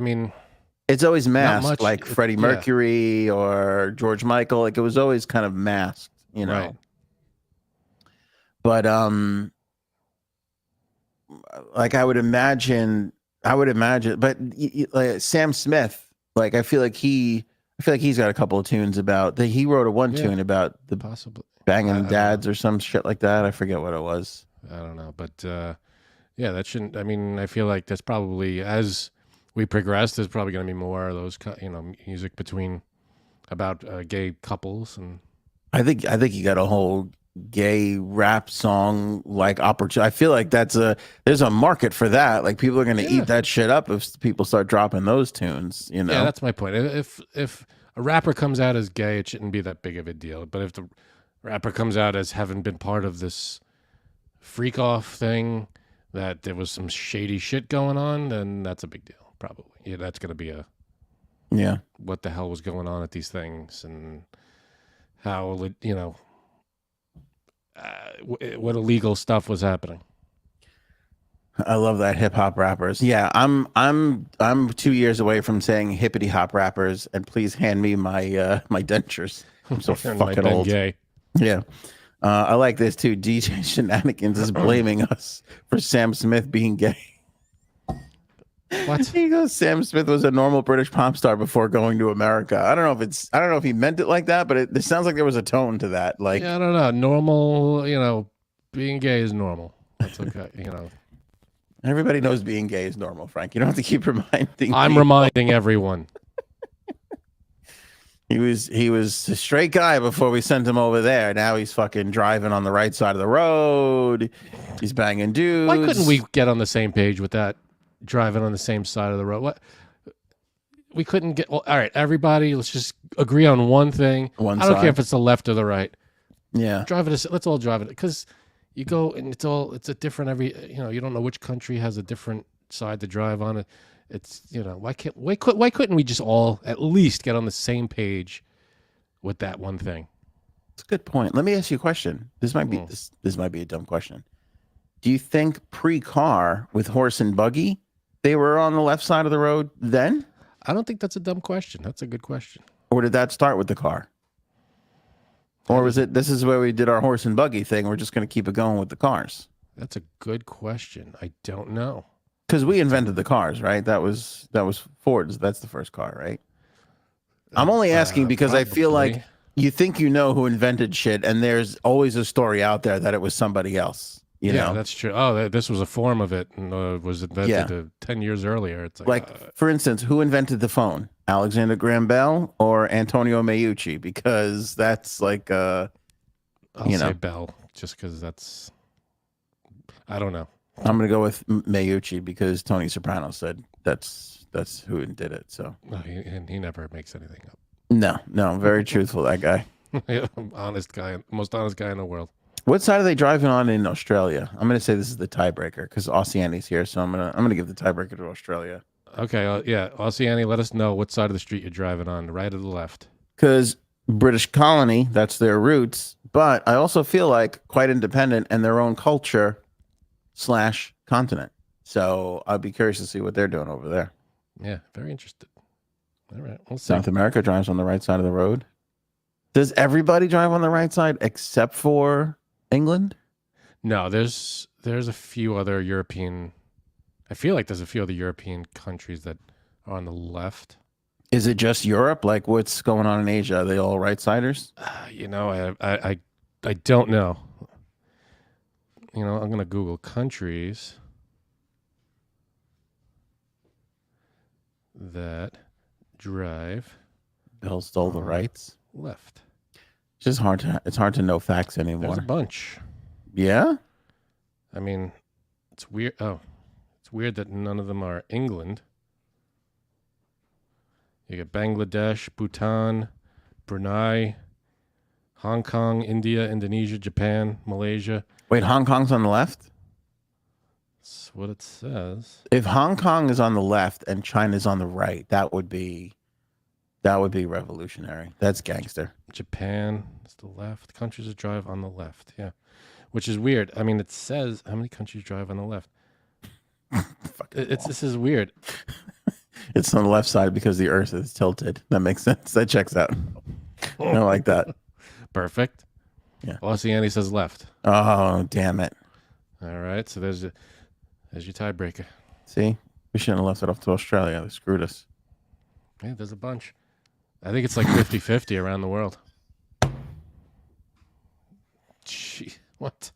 mean, it's always masked, much, like Freddie yeah. Mercury or George Michael. Like it was always kind of masked, you know. Right. But like I would imagine. But like Sam Smith, like I feel like he's got a couple of tunes about that. He wrote one tune about the possibly banging dads or some shit like that. I forget what it was. I don't know, but yeah, that shouldn't. I mean, I feel like that's probably as we progress, there's probably going to be more of those, music about gay couples, and I think you got a whole gay rap song like opportunity. I feel like there's a market for that. Like people are going to eat that shit up if people start dropping those tunes. You know, yeah, that's my point. If a rapper comes out as gay, it shouldn't be that big of a deal. But if the rapper comes out as having been part of this freak off thing, that there was some shady shit going on, then that's a big deal. Probably, yeah, that's going to be what the hell was going on at these things and how what illegal stuff was happening. I love that hip hop rappers. Yeah, I'm 2 years away from saying hippity hop rappers, and please hand me my my dentures. I'm so fucking old. Gay. Yeah. I like this too. DJ Shenanigans is blaming us for Sam Smith being gay. What? He goes, Sam Smith was a normal British pop star before going to America. I don't know if he meant it like that, but it sounds like there was a tone to that. Like, yeah, I don't know. Normal, being gay is normal. That's okay. Everybody knows being gay is normal, Frank. You don't have to keep reminding. I'm reminding everyone. He was a straight guy before we sent him over there. Now he's fucking driving on the right side of the road. He's banging dudes. Why couldn't we get on the same page with that? Driving on the same side of the road. What? We couldn't get. Well, all right, everybody, let's just agree on one thing. I don't care if it's the left or the right. Yeah, let's all drive it, because you go and it's a different you don't know which country has a different side to drive on it. It's why couldn't we just all at least get on the same page with that one thing? That's a good point. Let me ask you a question. This might be this might be a dumb question. Do you think pre-car with horse and buggy, they were on the left side of the road then? I don't think that's a dumb question. That's a good question. Or did that start with the car? Or was it, this is where we did our horse and buggy thing, we're just going to keep it going with the cars? That's a good question. I don't know. Because we invented the cars, right? That was Ford's. That's the first car, right? I'm only asking because I feel like you think you know who invented shit, and there's always a story out there that it was somebody else. You know? That's true. Oh, this was a form of it, and was invented 10 years earlier. It's like for instance, who invented the phone? Alexander Graham Bell or Antonio Meucci? Because that's like I'll say Bell, just because that's, I don't know. I'm gonna go with Meucci because Tony Soprano said that's who did it. So he never makes anything up. No, very truthful, that guy. Honest guy, most honest guy in the world. What side are they driving on in Australia? I'm going to say this is the tiebreaker because Oceani's here, so I'm gonna give the tiebreaker to Australia. Okay, yeah, Oceani, let us know what side of the street you're driving on, the right or the left. Because British colony, that's their roots, but I also feel like quite independent and their own culture / continent. So I'd be curious to see what they're doing over there. Yeah, very interested. All right, we'll see. South America drives on the right side of the road. Does everybody drive on the right side except for England? No, there's a few other European. I feel like there's a few other European countries that are on the left. Is it just Europe? Like what's going on in Asia? Are they all right-siders? I don't know. I'm gonna Google countries that drive. Bill stole the rights. Left. It's hard to know facts anymore. There's a bunch. Yeah? I mean, it's weird. Oh, it's weird that none of them are England. You got Bangladesh, Bhutan, Brunei, Hong Kong, India, Indonesia, Japan, Malaysia. Wait, Hong Kong's on the left? That's what it says. If Hong Kong is on the left and China's on the right, that would be That would be revolutionary. That's gangster. Japan is the left. Countries that drive on the left. Yeah. Which is weird. I mean, it says how many countries drive on the left. This is weird. It's on the left side because the Earth is tilted. That makes sense. That checks out. I like that. Perfect. Yeah. Oceania says left. Oh, damn it. All right. So there's your tiebreaker. See, we shouldn't have left it off to Australia. They screwed us. Yeah, there's a bunch. I think it's like 50-50 around the world. Gee, what?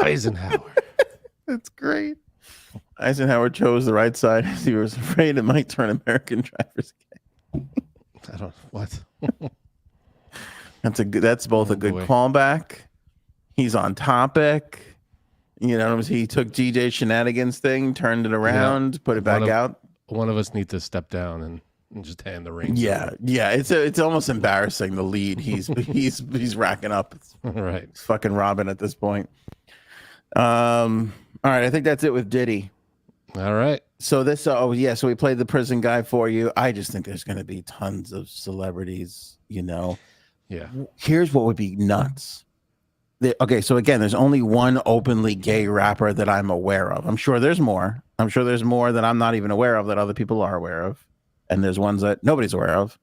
Eisenhower. That's great. Eisenhower chose the right side as he was afraid it might turn American drivers gay. I don't. What? That's both a good callback. He's on topic. You know, he took DJ Shenanigans thing, turned it around, put it back out. One of us needs to step down and just hand the reins. Yeah, yeah. It's almost embarrassing the lead he's racking up. Right. It's fucking Robin at this point. All right, I think that's it with Diddy. All right. So this, so we played the prison guy for you. I just think there's going to be tons of celebrities. You know. Yeah. Here's what would be nuts. Okay, so again, there's only one openly gay rapper that I'm aware of. I'm sure there's more. I'm sure there's more that I'm not even aware of that other people are aware of. And there's ones that nobody's aware of.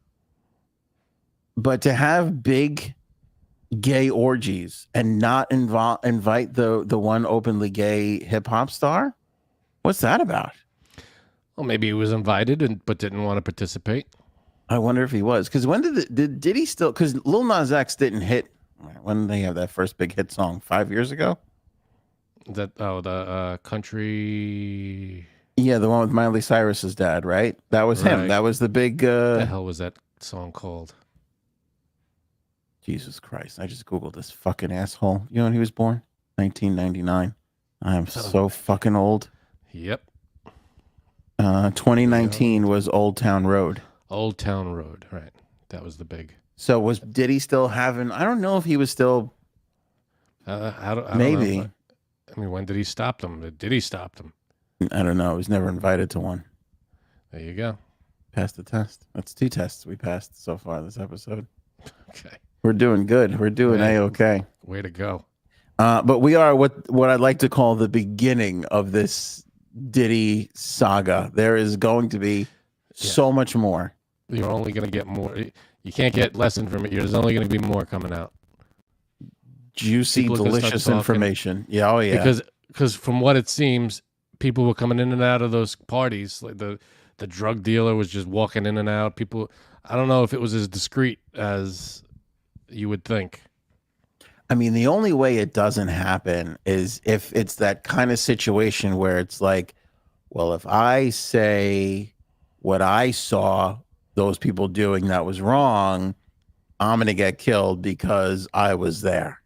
But to have big gay orgies and not invite the one openly gay hip hop star, what's that about? Well, maybe he was invited but didn't want to participate. I wonder if he was. Because when did he still? Because Lil Nzx didn't hit. When did they have that first big hit song? 5 years ago? The country. Yeah, the one with Miley Cyrus's dad, right? That was him. That was the big. What the hell was that song called? Jesus Christ! I just googled this fucking asshole. You know when he was born? 1999. I am so fucking old. Yep. 2019 was Old Town Road. Old Town Road, right? That was the big. So did he still having? I don't know if he was still. Maybe. Know, I mean, when did he stop them? Did he stop them? I don't know. He was never invited to one. There you go. Passed the test. That's 2 tests we passed so far this episode. Okay. We're doing good. We're doing A-okay. Way to go. But we are what I'd like to call the beginning of this Diddy saga. There is going to be so much more. You're only going to get more. You can't get less information. There's only going to be more coming out. Juicy, delicious information. Yeah, oh yeah. Because from what it seems, people were coming in and out of those parties. Like the drug dealer was just walking in and out. People, I don't know if it was as discreet as you would think. I mean, the only way it doesn't happen is if it's that kind of situation where it's like, well, if I say what I saw those people doing that was wrong, I'm going to get killed because I was there.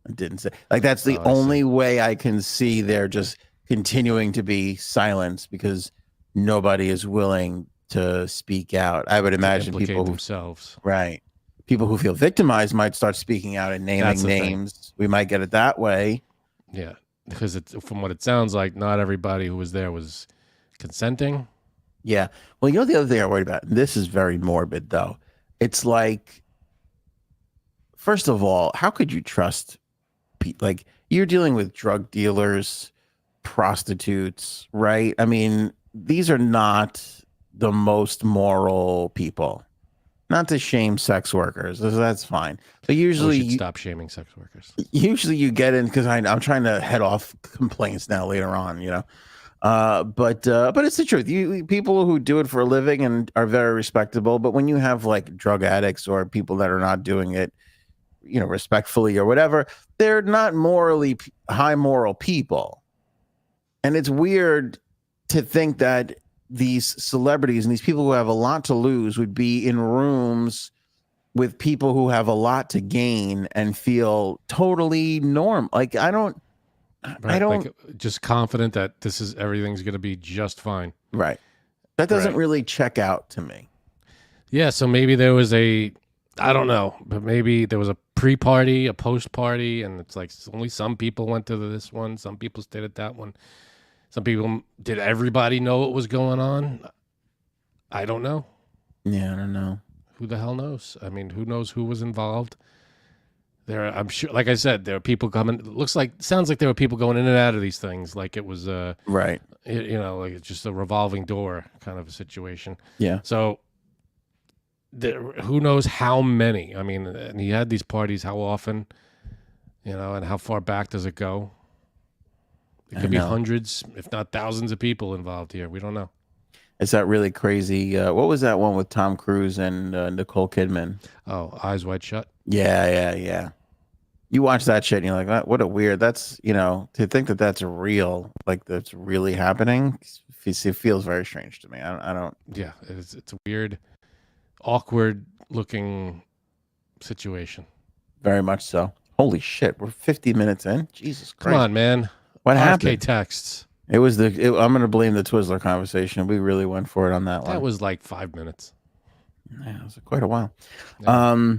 I didn't say. Like, that's the only way I can see they're just continuing to be silenced because nobody is willing to speak out. I would imagine people themselves. Right. People who feel victimized might start speaking out and naming names. We might get it that way. Yeah, because from what it sounds like, not everybody who was there was consenting. Yeah. Well, you know, the other thing I worried about, this is very morbid, though. It's like, first of all, how could you trust people? Like, you're dealing with drug dealers, prostitutes, right? I mean, these are not the most moral people. Not to shame sex workers, that's fine. But usually, we should stop shaming sex workers. Usually, you get in because I'm trying to head off complaints now later on, you know. But it's the truth. People who do it for a living and are very respectable. But when you have like drug addicts or people that are not doing it, you know, respectfully or whatever, they're not morally high moral people. And it's weird to think that these celebrities and these people who have a lot to lose would be in rooms with people who have a lot to gain and feel totally normal. Like, I don't like just confident that everything's going to be just fine. Right. That doesn't really check out to me. Yeah. So maybe there was I don't know, but maybe there was a pre-party, a post-party, and it's like only some people went to this one. Some people stayed at that one. Some people, did everybody know what was going on? I don't know. Yeah, I don't know. Who the hell knows? I mean, who knows who was involved? I'm sure, like I said, there are people coming. Sounds like there were people going in and out of these things, like it was right. Like it's just a revolving door kind of a situation. Yeah. So, who knows how many? I mean, and he had these parties how often, and how far back does it go? It could be hundreds, if not thousands, of people involved here. We don't know. Is that really crazy? What was that one with Tom Cruise and Nicole Kidman? Oh, Eyes Wide Shut. Yeah. You watch that shit and you're like, what a weird. That's to think that that's real, like that's really happening. It feels very strange to me. I don't. Yeah, it's a weird, awkward looking situation. Very much so. Holy shit, we're 50 minutes in. Jesus Christ! Come on, man. What RFK happened? Texts. It was I'm going to blame the Twizzler conversation. We really went for it on that one. That was like 5 minutes. Yeah, it was quite a while. Yeah.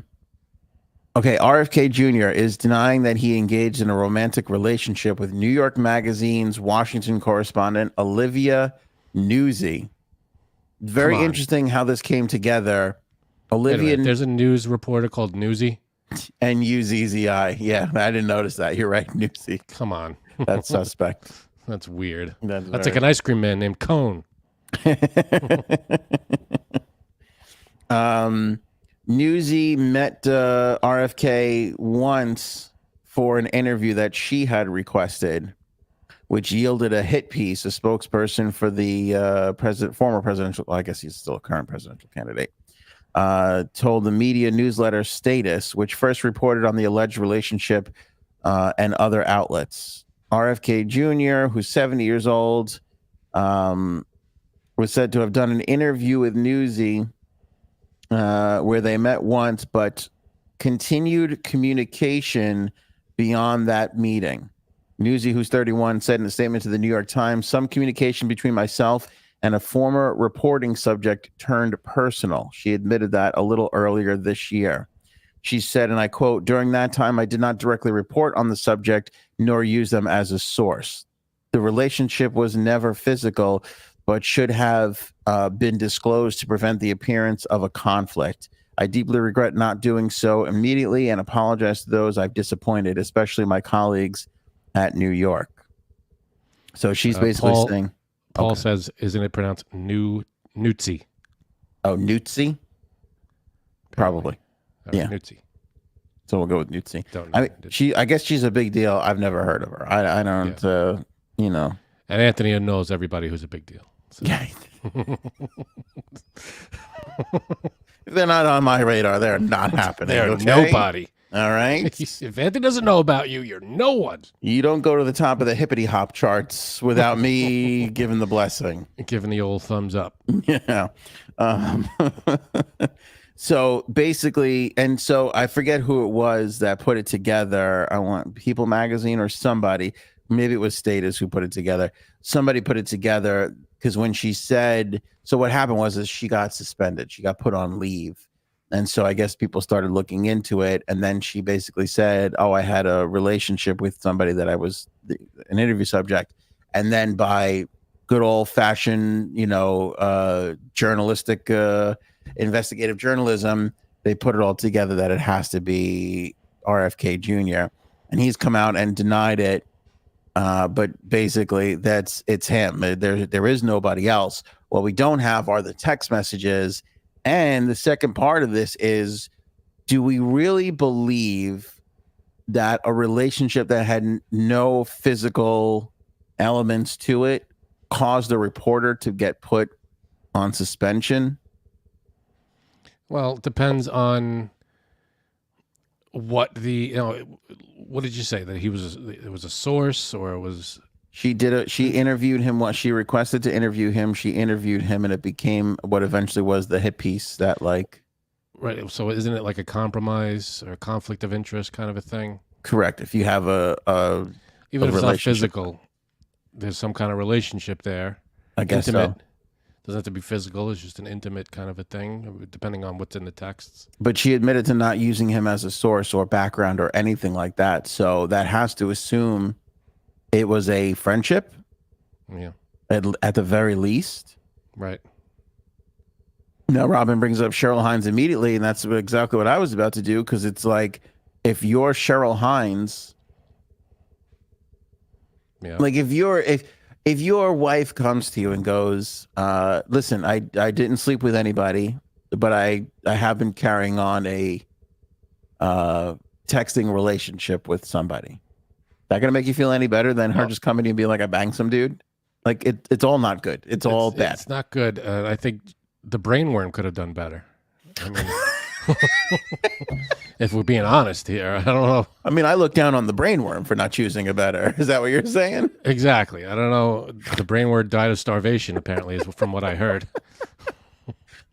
Okay, RFK Jr. is denying that he engaged in a romantic relationship with New York Magazine's Washington correspondent Olivia Newsy. Very interesting how this came together. Olivia, there's a news reporter called Newsy. N-U-Z-Z-I. Yeah, I didn't notice that. You're right, Newsy. Come on. That's suspect. That's weird. That's like an ice cream man named Cone. Newsy met RFK once for an interview that she had requested, which yielded a hit piece. A spokesperson for the former presidential, well, I guess he's still a current presidential candidate, told the media newsletter Status, which first reported on the alleged relationship and other outlets. RFK Jr., who's 70 years old, was said to have done an interview with Newsy where they met once, but continued communication beyond that meeting. Newsy, who's 31, said in a statement to the New York Times, some communication between myself and a former reporting subject turned personal. She admitted that a little earlier this year. She said, and I quote, during that time, I did not directly report on the subject nor use them as a source. The relationship was never physical, but should have been disclosed to prevent the appearance of a conflict. I deeply regret not doing so immediately and apologize to those I've disappointed, especially my colleagues at New York. So she's basically saying... Paul says, isn't it pronounced Newtsy? Oh, Newtsy? Probably. Yeah. Newtsy. So we'll go with Newtsy. Don't know. I guess she's a big deal. I've never heard of her. I don't, And Anthony knows everybody who's a big deal. So. Yeah. If they're not on my radar, they're not happening. They're okay? nobody. All right. If Anthony doesn't know about you, you're no one. You don't go to the top of the hippity hop charts without me giving the blessing. Giving the old thumbs up. Yeah. So basically, and so I forget who it was that put it together. I want People Magazine or somebody. Maybe it was Status who put it together. Somebody put it together because when she said, so what happened was she got suspended. She got put on leave. And so I guess people started looking into it. And then she basically said, oh, I had a relationship with somebody that I was an interview subject. And then by good old fashioned, journalistic, investigative journalism, they put it all together that it has to be RFK Jr. And he's come out and denied it. But basically it's him. There is nobody else. What we don't have are the text messages. And the second part of this is, do we really believe that a relationship that had no physical elements to it caused a reporter to get put on suspension? Well, it depends on what what did you say, that it was a source, or it was... She interviewed him. She requested to interview him. She interviewed him, and it became what eventually was the hit piece that Right. So isn't it like a compromise or a conflict of interest kind of a thing? Correct. If you have even if it's not physical, there's some kind of relationship there. I guess intimate. So. Doesn't have to be physical. It's just an intimate kind of a thing, depending on what's in the texts. But she admitted to not using him as a source or background or anything like that. So that has to assume it was a friendship, Yeah. At the very least. Right. Now, Robin brings up Cheryl Hines immediately, and that's exactly what I was about to do, because it's like, if you're Cheryl Hines, yeah, like if your wife comes to you and goes, listen, I didn't sleep with anybody, but I have been carrying on a texting relationship with somebody. That gonna make you feel any better than her just coming to you and being like, I banged some dude? Like it's all not good. It's all bad. It's not good. I think the brainworm could have done better. I mean, if we're being honest here, I don't know. I mean, I look down on the brainworm for not choosing a better. Is that what you're saying? Exactly. I don't know. The brainworm died of starvation, apparently, is from what I heard.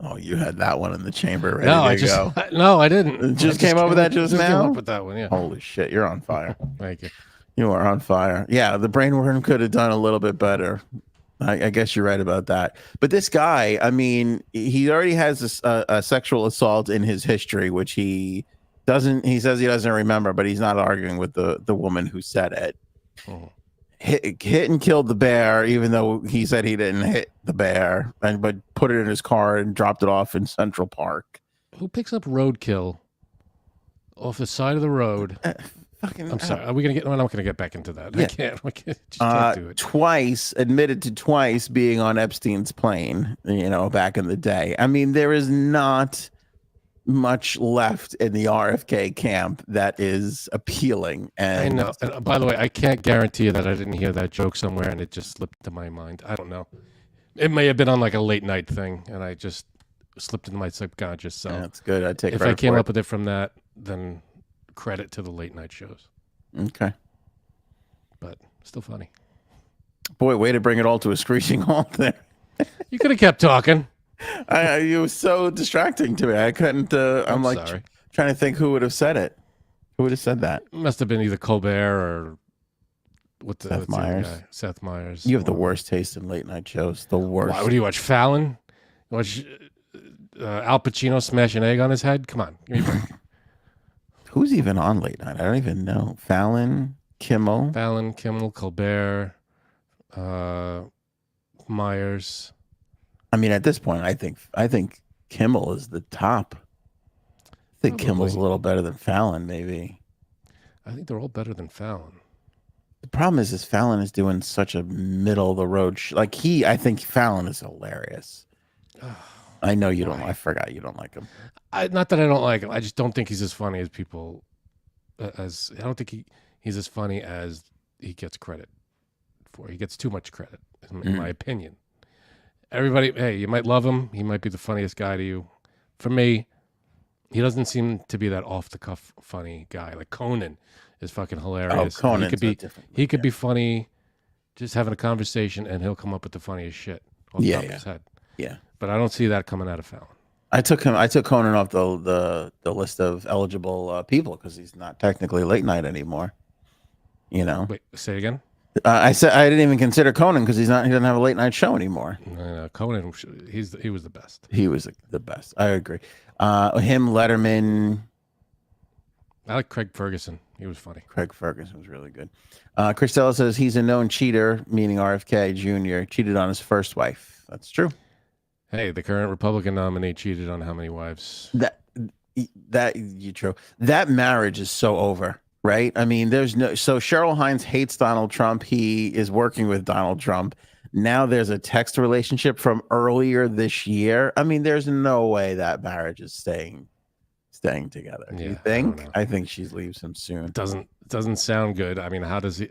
Oh, you had that one in the chamber ready to go. No, I didn't. It just came up with that just now? Came up with that one, yeah. Holy shit, you're on fire. Thank you. You are on fire. Yeah, the brainworm could have done a little bit better. I guess you're right about that. But this guy, I mean, he already has a sexual assault in his history, which he says he doesn't remember, but he's not arguing with the woman who said it. Oh. Hit and killed the bear, even though he said he didn't hit the bear, but put it in his car and dropped it off in Central Park. Who picks up roadkill off the side of the road? I'm sorry. Are we gonna get? I'm not gonna get back into that. Yeah. I can't do it. Admitted to twice being on Epstein's plane. Back in the day. I mean, there is not much left in the RFK camp that is appealing. And I know. And by the way, I can't guarantee you that I didn't hear that joke somewhere and it just slipped to my mind. I don't know. It may have been on like a late night thing, and I just slipped into my subconscious. So that's good. I take. If I came up with it from that, then credit to the late night shows. Okay. But still funny. Boy, way to bring it all to a screeching halt there. You could have kept talking. It was so distracting to me. I couldn't. I'm like sorry. Trying to think who would have said it. Who would have said that? It must have been either Colbert or Seth Meyers. Seth Meyers. You have the worst taste in late night shows. The worst. Why would you watch Fallon? You watch Al Pacino smash an egg on his head? Come on. Give me a break. Who's even on late night? I don't even know. Fallon, Kimmel, Colbert, Myers. I mean, at this point, I think Kimmel is the top. I think Kimmel's a little better than Fallon, maybe. I think they're all better than Fallon. The problem is Fallon is doing such a middle of the road. I think Fallon is hilarious. I know you don't. I forgot you don't like him. Not that I don't like him. I just don't think he's as funny as people. I don't think he's as funny as he gets credit for. He gets too much credit, in my opinion. Everybody, hey, you might love him. He might be the funniest guy to you. For me, he doesn't seem to be that off the cuff funny guy. Like Conan is fucking hilarious. Oh, Conan. He could be funny, just having a conversation, and he'll come up with the funniest shit off the top of his head. Yeah. But I don't see that coming out of Fallon. I took Conan off the list of eligible people because he's not technically late night anymore. Wait, say it again. I said I didn't even consider Conan because he doesn't have a late night show anymore. Conan, he was the best. He was the best. I agree. Him, Letterman. I like Craig Ferguson. He was funny. Craig Ferguson was really good. Christella says he's a known cheater, meaning RFK Jr. cheated on his first wife. That's true. Hey, the current Republican nominee cheated on how many wives? True. That marriage is so over, right? I mean, so Cheryl Hines hates Donald Trump. He is working with Donald Trump. Now there's a text relationship from earlier this year. I mean, there's no way that marriage is staying together. Yeah, you think? I think she leaves him soon. It doesn't sound good. I mean, how does he?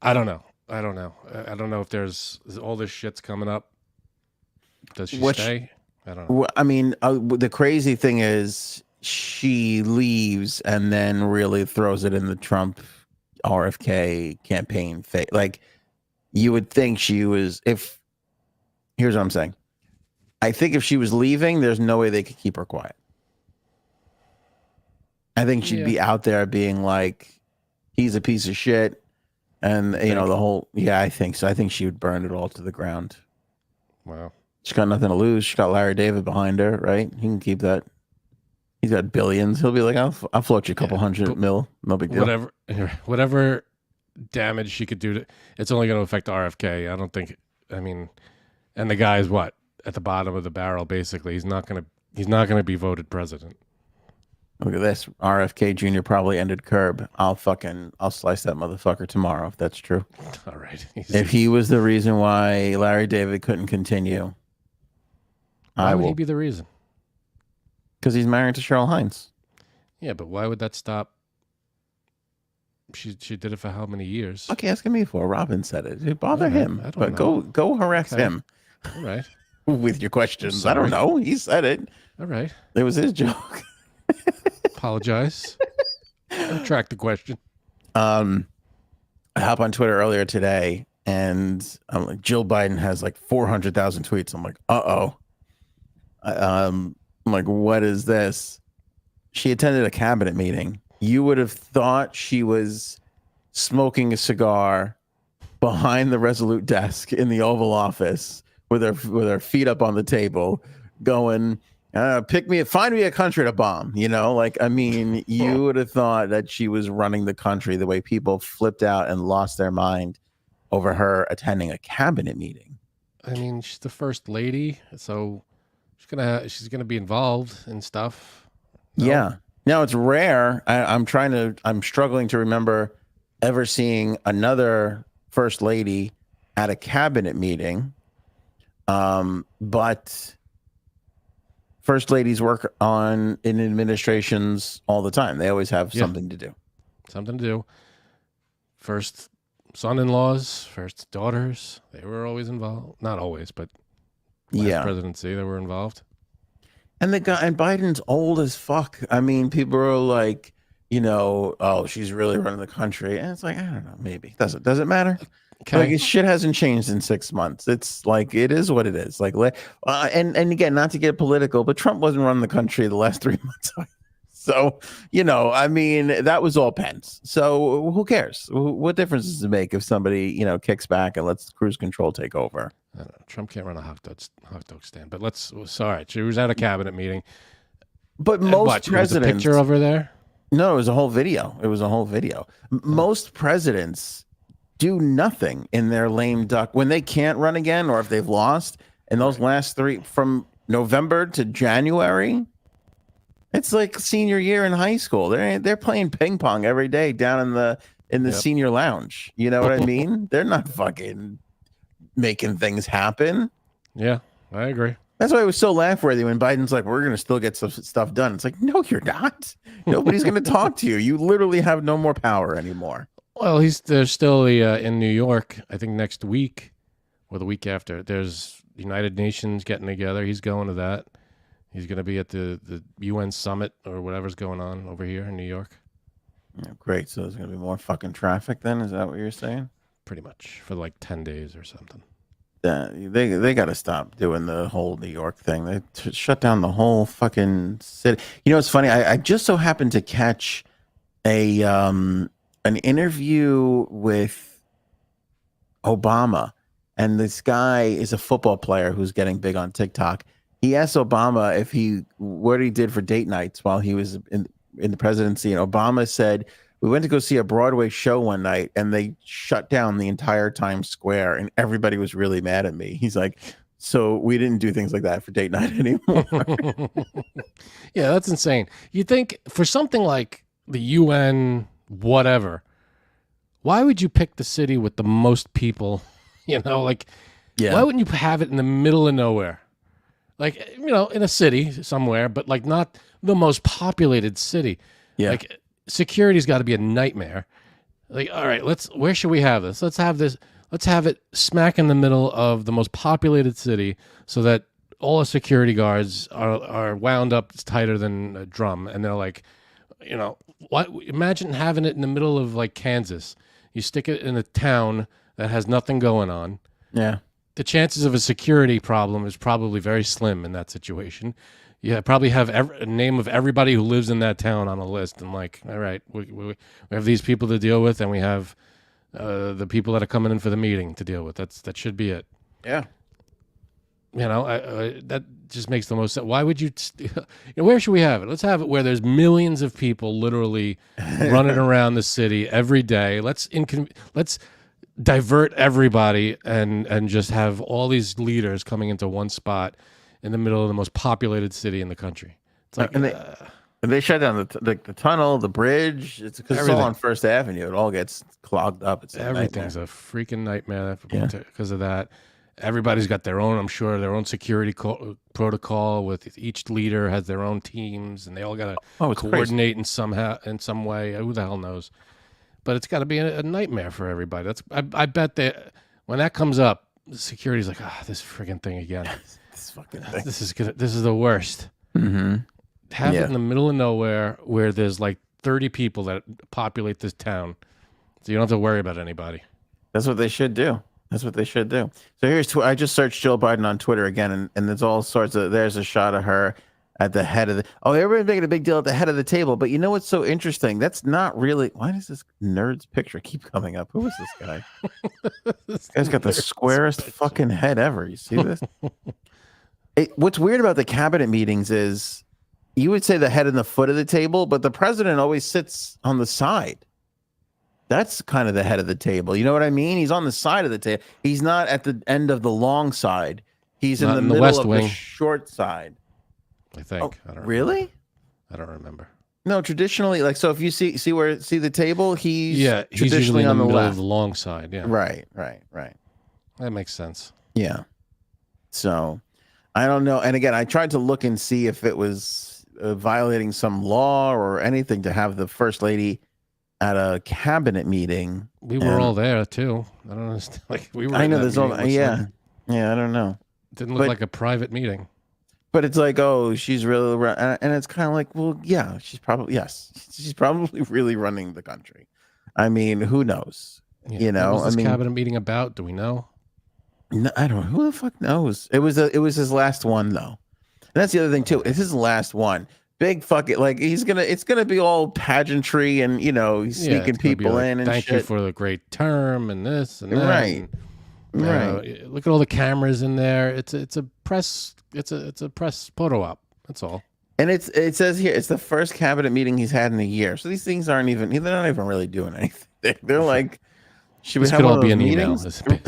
I don't know. I don't know if there's all this shit's coming up. Does she stay? I don't know. I mean, the crazy thing is she leaves and then really throws it in the Trump RFK campaign. Like you would think she was. Here's what I'm saying. I think if she was leaving, there's no way they could keep her quiet. I think she'd be out there being like, he's a piece of shit. And, the whole, I think so. I think she would burn it all to the ground. Wow. She's got nothing to lose. She's got Larry David behind her, right? He can keep that. He's got billions. He'll be like, I'll float you a couple $100 million. No big deal. Whatever damage she could do to, it's only going to affect RFK. I don't think. I mean, and the guy is what at the bottom of the barrel. Basically, he's not going to be voted president. Look at this. RFK Jr. probably ended Curb. I'll slice that motherfucker tomorrow if that's true. All right. If he was the reason why Larry David couldn't continue, why would he be the reason? Because he's married to Cheryl Hines. Yeah, but why would that stop? She did it for how many years? Okay, asking me for. Robin said it. It bother him. I don't know. But go harass him. All right. With your questions. I don't know. He said it. All right. It was his joke. Apologize. Retract the question. I hop on Twitter earlier today, and I'm like, Jill Biden has like 400,000 tweets. I'm like, I'm like, what is this? She attended a cabinet meeting. You would have thought she was smoking a cigar behind the Resolute desk in the Oval Office with her feet up on the table, going, find me a country to bomb. I mean, you would have thought that she was running the country the way people flipped out and lost their mind over her attending a cabinet meeting. I mean, she's the first lady, so she's gonna be involved in stuff. No? Yeah. Now it's rare. I'm struggling to remember ever seeing another first lady at a cabinet meeting. But first ladies work in administrations all the time. They always have something to do. Something to do. First son-in-laws, first daughters, they were always involved. Not always, but last presidency, they were involved. And Biden's old as fuck. I mean, people are like, oh, she's really running the country. And it's like, I don't know, maybe. Does it matter? Okay. Like, shit hasn't changed in 6 months. It's like, it is what it is. Like, and again, not to get political, but Trump wasn't running the country the last 3 months. So, I mean, that was all Pence. So who cares? What difference does it make if somebody, kicks back and lets cruise control take over? I don't know. Trump can't run a hot dog stand, but sorry. She was at a cabinet meeting. But most presidents. A picture over there? No, it was a whole video. Most presidents do nothing in their lame duck when they can't run again, or if they've lost. And those last three, from November to January, it's like senior year in high school. They're playing ping pong every day down in the senior lounge. You know what I mean? They're not fucking making things happen. Yeah, I agree. That's why it was so laugh-worthy when Biden's like, we're going to still get some stuff done. It's like, no, you're not. Nobody's going to talk to you. You literally have no more power anymore. Well, there's still in New York, I think next week or the week after, there's United Nations getting together. He's going to that. He's going to be at the UN summit or whatever's going on over here in New York. Yeah, great. So there's going to be more fucking traffic then? Is that what you're saying? Pretty much for like 10 days or something. Yeah, they got to stop doing the whole New York thing. They shut down the whole fucking city. It's funny. I just so happened to catch an interview with Obama, and this guy is a football player who's getting big on TikTok. He asked Obama what he did for date nights while he was in the presidency, and Obama said, we went to go see a Broadway show one night and they shut down the entire Times Square and everybody was really mad at me. He's like, so we didn't do things like that for date night anymore. Yeah, that's insane. You think for something like the UN, whatever, why would you pick the city with the most people? Why wouldn't you have it in the middle of nowhere? Like, in a city somewhere, but like not the most populated city. Yeah. Like, security's got to be a nightmare. Like, all right, where should we have this? Let's have it smack in the middle of the most populated city so that all the security guards are wound up tighter than a drum. And they're like, what? Imagine having it in the middle of like Kansas. You stick it in a town that has nothing going on. Yeah. The chances of a security problem is probably very slim in that situation. Yeah, probably have a name of everybody who lives in that town on a list, and like, all right, we have these people to deal with, and we have the people that are coming in for the meeting to deal with. That should be it. Yeah. That just makes the most sense. Why would you? Where should we have it? Let's have it where there's millions of people literally running around the city every day. Let's divert everybody and just have all these leaders coming into one spot in the middle of the most populated city in the country. It's like, and they shut down the tunnel, the bridge. It's because it's all on First Avenue. It all gets clogged up. Everything's a freaking nightmare because of that. Everybody's got their own, I'm sure, their own security protocol. With each leader has their own teams, and they all got to coordinate in some way. Who the hell knows? But it's got to be a nightmare for everybody. I bet that when that comes up, the security's like, this freaking thing again. This fucking thing. This is the worst. Mm-hmm. Have it in the middle of nowhere where there's like 30 people that populate this town, so you don't have to worry about anybody. That's what they should do. So here's I just searched Jill Biden on Twitter again, and there's all sorts of. There's a shot of her at the head of the. Oh, everybody's making a big deal at the head of the table, but you know what's so interesting? That's not really. Why does this nerd's picture keep coming up? Who is this guy? This guy's got the squarest fucking head ever. You see this? What's weird about the cabinet meetings is, you would say the head and the foot of the table, but the president always sits on the side. That's kind of the head of the table. You know what I mean? He's on the side of the table. He's not at the end of the long side. He's in the middle of the short side. I think. Oh, I don't really? I don't remember. No, traditionally, like, so if you see the table, he's usually on the middle left. of the long side. Yeah. Right. That makes sense. Yeah. So, I don't know. And again, I tried to look and see if it was violating some law or anything to have the first lady at a cabinet meeting. We were all there too. I don't understand. Like, we were. I know there's all. Yeah. I don't know. It didn't look like a private meeting. But it's like, oh, she's really, and it's kind of like, well, yeah, she's probably really running the country. I mean, who knows? Yeah. You know, what was this cabinet meeting about? Do we know? No, I don't know. Who the fuck knows? It was his last one though, and that's the other thing too. It's his last one. Big fuck it. Like, it's gonna be all pageantry and, you know, he's sneaking people like, in and thank shit. you for the great term and this and that. Right. And, right. Look at all the cameras in there. It's a press photo op. That's all. And it says here it's the first cabinet meeting he's had in a year. So these things they're not even really doing anything. They're like, should we have all be an email? Basically,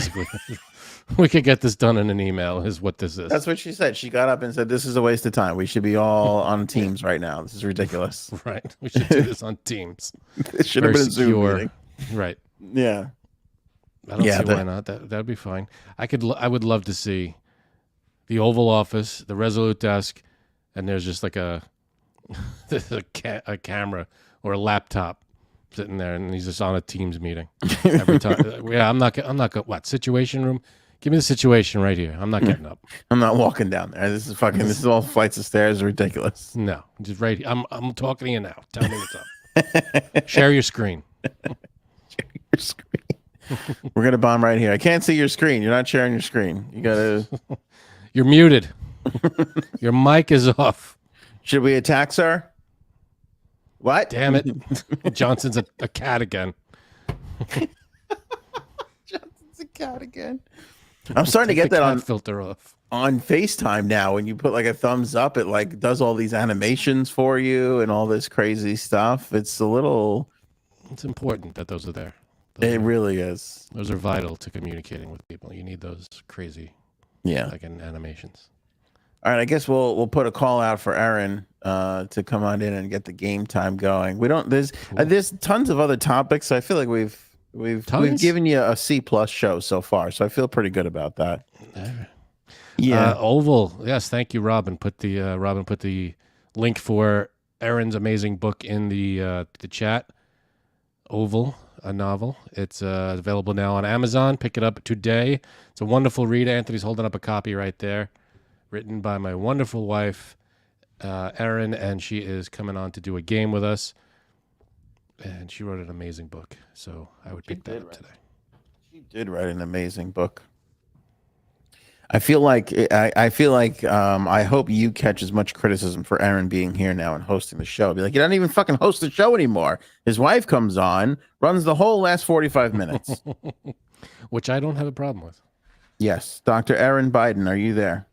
we could get this done in an email. Is what this is. That's what she said. She got up and said, "This is a waste of time. We should be all on Teams right now. This is ridiculous." Right. We should do this on Teams. It should have been a Zoom meeting. Right. Yeah. I don't see why not. That'd be fine. I would love to see the Oval Office, the Resolute desk, and there's just like a camera or a laptop sitting there, and he's just on a Teams meeting every time. Yeah, I'm not. What situation room? Give me the situation right here. I'm not getting up. I'm not walking down there. This is all flights of stairs. Ridiculous. No, just right here. I'm talking to you now. Tell me what's up. Share your screen. Share your screen. We're gonna bomb right here. I can't see your screen. You're not sharing your screen. You gotta. You're muted. Your mic is off. Should we attack, sir? What? Damn it! Johnson's a cat again. Johnson's a cat again. I'm starting to get that on filter off on FaceTime now. When you put like a thumbs up, it like does all these animations for you and all this crazy stuff. It's a little. It's important that those are there. It really is. Those are vital to communicating with people. You need those crazy, like animations. All right, I guess we'll put a call out for Aaron to come on in and get the game time going. We don't. There's tons of other topics. So I feel like we've given you a C+ show so far. So I feel pretty good about that. Yeah. Oval. Yes, thank you, Robin. Put the link for Aaron's amazing book in the chat. Oval, a novel. It's available now on Amazon. Pick it up today. It's a wonderful read. Anthony's holding up a copy right there. Written by my wonderful wife, Erin, and she is coming on to do a game with us. And she wrote an amazing book, so I would pick that up today. She did write an amazing book. I feel like I hope you catch as much criticism for Aaron being here now and hosting the show. Be like, you don't even fucking host the show anymore. His wife comes on, runs the whole last 45 minutes. Which I don't have a problem with. Yes. Dr. Aaron Biden, are you there?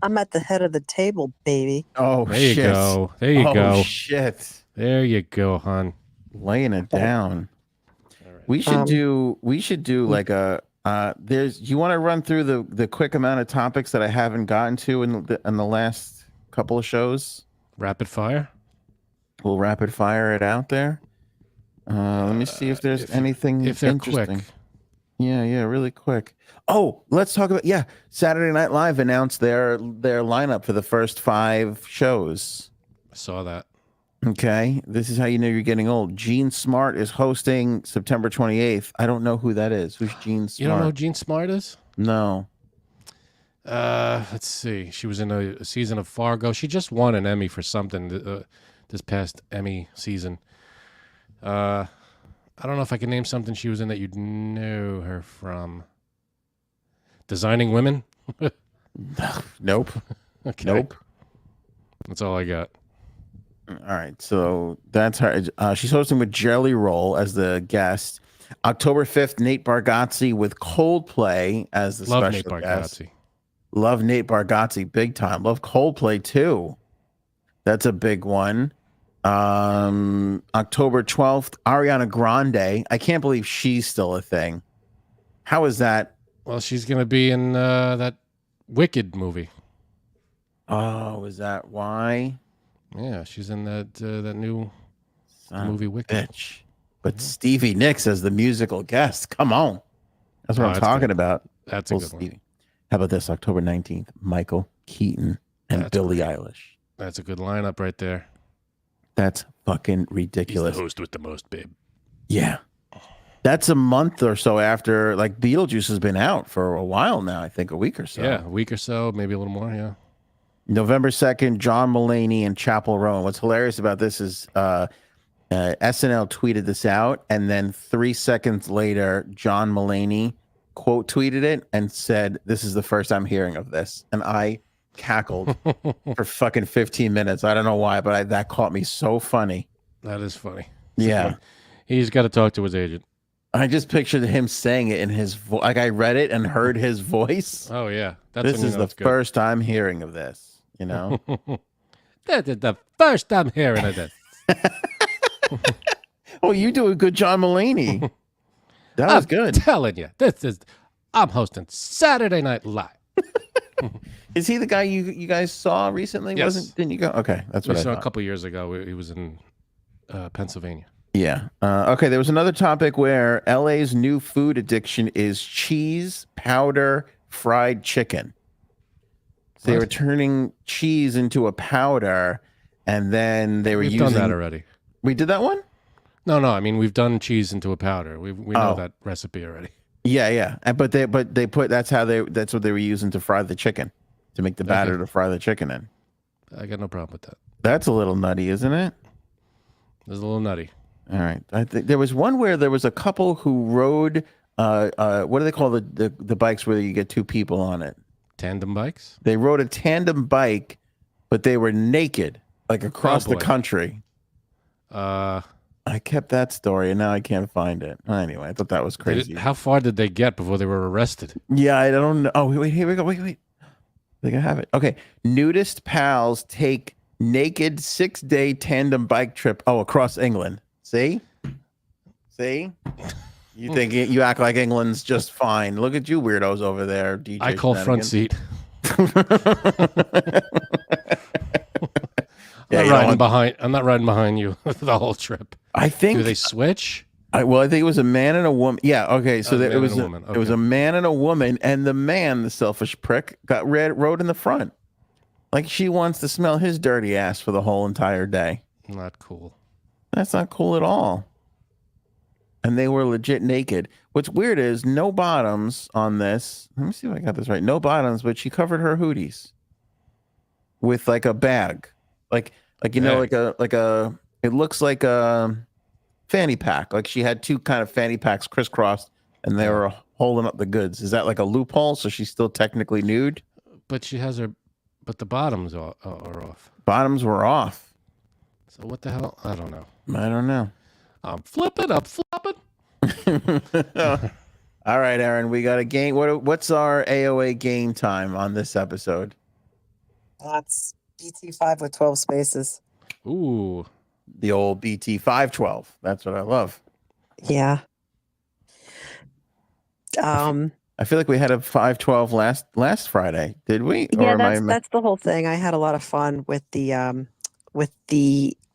I'm at the head of the table, baby. Oh, There you shit. go. There you go. Shit. There you go, hon. Laying it down. All right. We should do like a you want to run through the quick amount of topics that I haven't gotten to in the last couple of shows? Rapid fire? We'll rapid fire it out there. Let me see if there's anything if they're interesting. quick. Yeah, really quick. Oh, let's talk about Saturday Night Live announced their lineup for the first 5 shows. I saw that. Okay, this is how you know you're getting old. Gene Smart is hosting September 28th. I don't know who that is. Who's Gene Smart? You don't know who Gene Smart is? No. Let's see. She was in a season of Fargo. She just won an Emmy for something this past Emmy season. I don't know if I can name something she was in that you'd know her from. Designing Women? Nope. Okay. Nope. That's all I got. All right, so that's her. She's hosting with Jelly Roll as the guest. October 5th, Nate Bargatze with Coldplay as the Love special Nate guest. Bargatze. Love Nate Bargatze big time. Love Coldplay too. That's a big one. October 12th, Ariana Grande. I can't believe she's still a thing. How is that? Well, she's going to be in that Wicked movie. Oh, is that why? Yeah, she's in that new Son movie of a Wicked. bitch. But Stevie Nicks as the musical guest. Come on. That's what I'm that's talking good. about. That's a Well, good one. Stevie. How about this? October 19th, Michael Keaton and That's Billie great. Eilish. That's a good lineup right there. That's fucking He's ridiculous. the host with the most, babe. Yeah. That's a month or so after, like, Beetlejuice has been out for a while now, I think a week or so. Yeah, a week or so, maybe a little more, yeah. November 2nd, John Mulaney and Chappell Roan. What's hilarious about this is SNL tweeted this out, and then 3 seconds later, John Mulaney quote tweeted it and said, "This is the first I'm hearing of this." And I cackled for fucking 15 minutes. I don't know why, but that caught me so funny. That is funny. Yeah. He's got to talk to his agent. I just pictured him saying it in his voice. Like, I read it and heard his voice. Oh, yeah. That's This when you is know the it's good. first I'm hearing of this, you know? That is the first I'm hearing of this. Oh, you do a good John Mulaney. That was good. I'm telling you, I'm hosting Saturday Night Live. Is he the guy you guys saw recently? Yes. Didn't you go? Okay, that's what We I saw thought. a couple years ago. He was in Pennsylvania. Yeah. Okay, there was another topic where LA's new food addiction is cheese, powder, fried chicken. So they What? were turning cheese into a powder, and then they were We've using... done that already. We did that one? No, I mean, we've done cheese into a powder. We know Oh. that recipe already. Yeah. But they put that's what they were using to fry the chicken, to make the batter Okay. to fry the chicken in. I got no problem with that. That's a little nutty, isn't it? It's a little nutty. All right. I think there was one where there was a couple who rode what do they call the bikes where you get 2 people on it? Tandem bikes? They rode a tandem bike, but they were naked, like across the boy. country. I kept that story and now I can't find it. Anyway, I thought that was crazy. How far did they get before they were arrested? Yeah, I don't know. Oh, wait, here we go. Wait. I think I have it. Okay. Nudist pals take naked 6-day tandem bike trip. Oh, across England. See? You think you act like England's just fine. Look at you weirdos over there, DJ. I call front shenanigans. seat. I'm not riding behind you the whole trip. I think Do they switch? I think it was a man and a woman. Yeah, okay. So A it man was and a a, woman. it was Okay. a man and a woman, and the man, the selfish prick, rode in the front. Like she wants to smell his dirty ass for the whole entire day. Not cool. That's not cool at all. And they were legit naked. What's weird is no bottoms on this. Let me see if I got this right. No bottoms, but she covered her hooties with like a bag, like you know, like a. It looks like a fanny pack. Like she had 2 kind of fanny packs crisscrossed, and they were holding up the goods. Is that like a loophole? So she's still technically nude. But she has her, but the bottoms are off. Bottoms were off. So what the hell? I don't know. I don't know. I'm flopping. All right, Aaron, we got a game. What's our AOA game time on this episode? That's BT5 with 12 spaces. Ooh. The old BT 512. That's what I love. Yeah. I feel like we had a 512 last Friday. Did we? Yeah, Or that's the whole thing. I had a lot of fun with the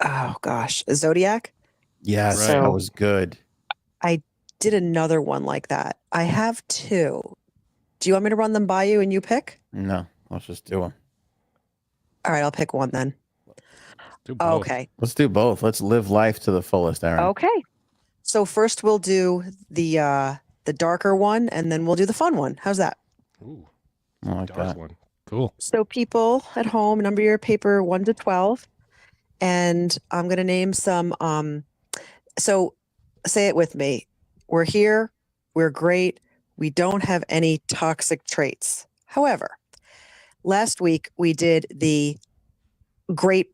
oh gosh, Zodiac. Yes, Right. that So was good. I did another one like that. I have two. Do you want me to run them by you and you pick? No, let's just do them. All right, I'll pick one then. Do both. Okay. Let's do both. Let's live life to the fullest, Aaron. Okay. So first we'll do the darker one and then we'll do the fun one. How's that? Ooh. I like Dark that. one. Cool. So people at home, number your paper 1 to 12. And I'm going to name some so say it with me. We're here, we're great, we don't have any toxic traits. However, last week we did the great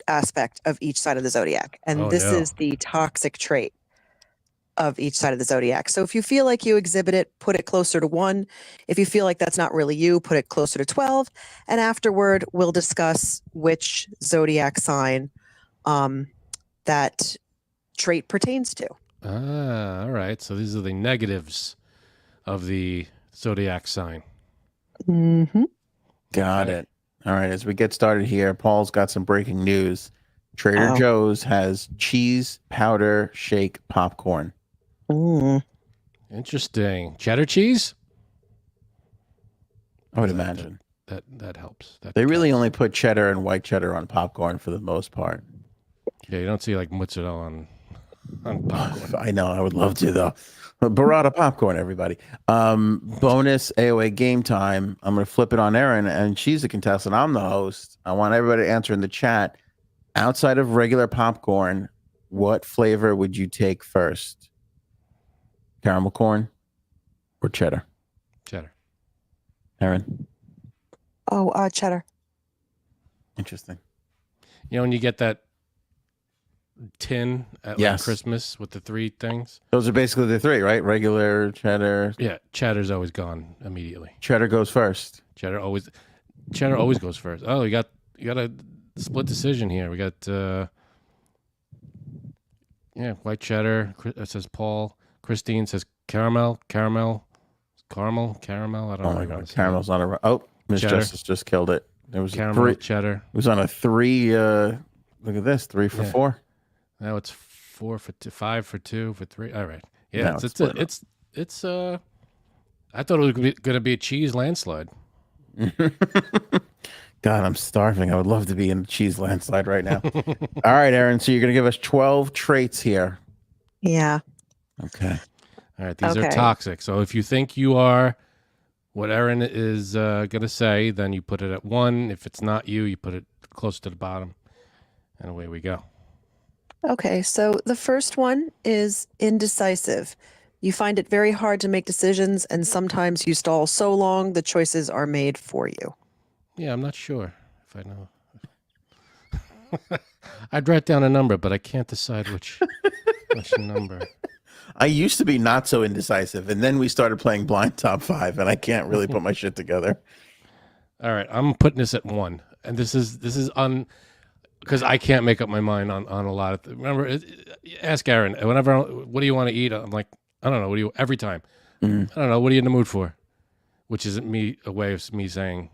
aspect of each side of the zodiac. And this is the toxic trait of each side of the zodiac. So if you feel like you exhibit it, put it closer to 1. If you feel like that's not really you, put it closer to 12. And afterward, we'll discuss which zodiac sign that trait pertains to. Ah, all right. So these are the negatives of the zodiac sign. Mm-hmm. Got it. All right. As we get started here, Paul's got some breaking news. Trader Joe's has cheese powder shake popcorn. Mm. Interesting. Cheddar cheese? I would imagine. That helps. They really only put cheddar and white cheddar on popcorn for the most part. Yeah, you don't see like mozzarella on popcorn. I know. I would love to, though. Burrata popcorn, everybody. Bonus AOA game time. I'm going to flip it on Erin, and she's the contestant. I'm the host. I want everybody to answer in the chat. Outside of regular popcorn, what flavor would you take first? Caramel corn or cheddar? Cheddar. Erin? Oh, cheddar. Interesting. You know, when you get that tin at Yes. Christmas with the 3 things? Those are basically the 3, right? Regular, cheddar. Yeah, cheddar's always gone immediately. Cheddar goes first. Cheddar always goes first. Oh, you got a split decision here. We got white cheddar. It says Paul. Christine says caramel. I don't know. Oh my God, caramel's on a. Oh, Miss Cheddar. Justice just killed it. There was Caramel, a 3. cheddar. It was on a 3. Look at this, 3 for 4. Now it's 4 for 2, 5 for 2 for 3. All right. Yeah, No, it's I thought it was going to be a cheese landslide. God, I'm starving. I would love to be in a cheese landslide right now. All right, Erin. So you're going to give us 12 traits here. Yeah. Okay. All right. These are toxic. So if you think you are what Erin is going to say, then you put it at 1. If it's not you, you put it close to the bottom. And away we go. Okay. So the first one is indecisive. You find it very hard to make decisions, and sometimes you stall so long the choices are made for you. Yeah, I'm not sure if I know. I'd write down a number, but I can't decide which number. I used to be not so indecisive, and then we started playing blind top 5, and I can't really put my shit together. All right, I'm putting this at 1, and this is on because I can't make up my mind on a lot of. Remember, ask Aaron. Whenever, what do you want to eat? I'm like, I don't know. What do you every time? Mm. I don't know. What are you in the mood for? Which isn't a way of me saying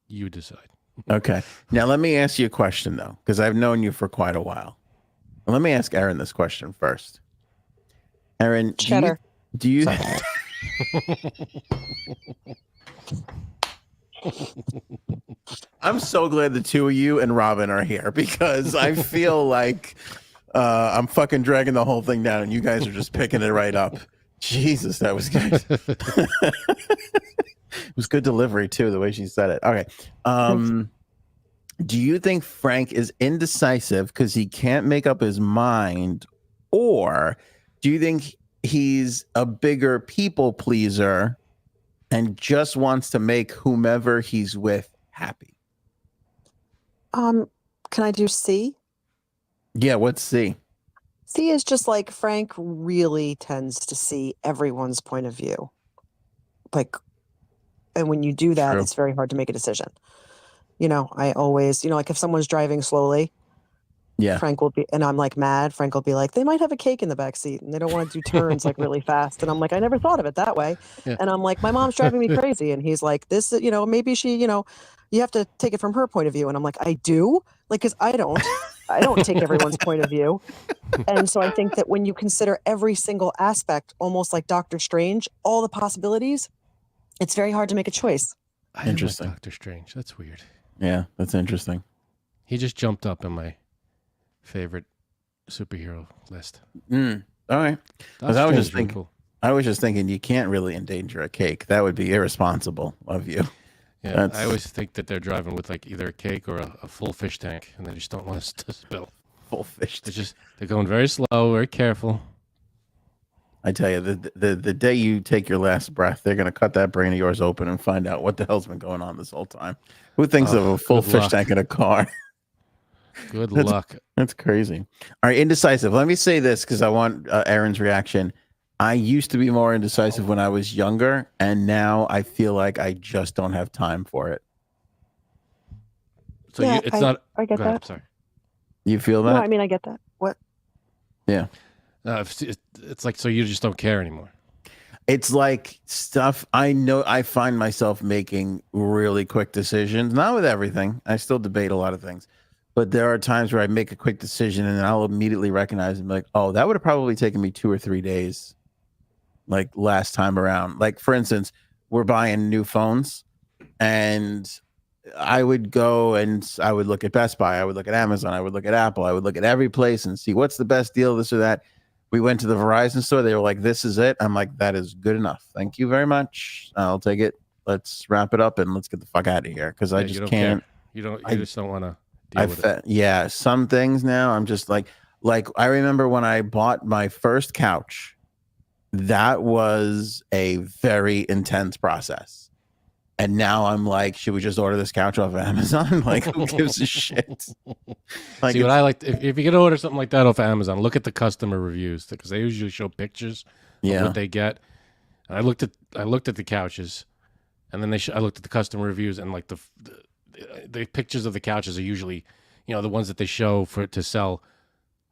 you decide. Okay. Now let me ask you a question though, because I've known you for quite a while. Let me ask Aaron this question first. Aaron, Cheddar. Do you I'm so glad the two of you and Robin are here because I feel like I'm fucking dragging the whole thing down and you guys are just picking it right up. Jesus, that was good. It was good delivery too, the way she said it. Okay. Do you think Frank is indecisive because he can't make up his mind, or do you think he's a bigger people pleaser and just wants to make whomever he's with happy? Can I do C? Yeah, what's C? C is just like Frank really tends to see everyone's point of view. Like And when you do that, True. it's very hard to make a decision. I always, like if someone's driving slowly, Yeah. Frank will be, and I'm like mad. Frank will be like, they might have a cake in the back seat and they don't want to do turns like really fast. And I'm like, I never thought of it that way. Yeah. And I'm like, my mom's driving me crazy. And he's like, this, maybe she, you have to take it from her point of view. And I'm like, I do, like, cause I don't take everyone's point of view. And so I think that when you consider every single aspect, almost like Doctor Strange, all the possibilities, it's very hard to make a choice. Interesting. Doctor Strange. That's weird. Yeah, that's interesting. He just jumped up in my favorite superhero list. All right. I was just thinking you can't really endanger a cake. That would be irresponsible of you. Yeah, I always think that they're driving with like either a cake or a full fish tank, and they just don't want us to spill. Full fish. They're going very slow, very careful. I tell you, the day you take your last breath, they're gonna cut that brain of yours open and find out what the hell's been going on this whole time. Who thinks of a full fish tank in a car? Good luck. That's crazy. All right, indecisive. Let me say this because I want Aaron's reaction. I used to be more indecisive when I was younger, and now I feel like I just don't have time for it. So yeah, I get that. Sorry. You feel that? No, I mean, I get that. What? Yeah. It's like, so you just don't care anymore. It's like stuff I know. I find myself making really quick decisions, not with everything. I still debate a lot of things. But there are times where I make a quick decision and I'll immediately recognize and be like, oh, that would have probably taken me 2 or 3 days. Like last time around. Like, for instance, we're buying new phones and I would go and I would look at Best Buy. I would look at Amazon. I would look at Apple. I would look at every place and see what's the best deal, this or that. We went to the Verizon store. They were like, this is it. I'm like, that is good enough. Thank you very much. I'll take it. Let's wrap it up and let's get the fuck out of here. Because I just can't. Care. You just don't want to deal with it. Yeah, some things now I'm just like I remember when I bought my first couch, that was a very intense process. And now I'm like, should we just order this couch off of Amazon? Like, who gives a shit? Like, see, what I like, if you're gonna order something like that off of Amazon, look at the customer reviews because they usually show pictures of what they get. And I looked at the couches, and then I looked at the customer reviews, and like the pictures of the couches are usually, the ones that they show to sell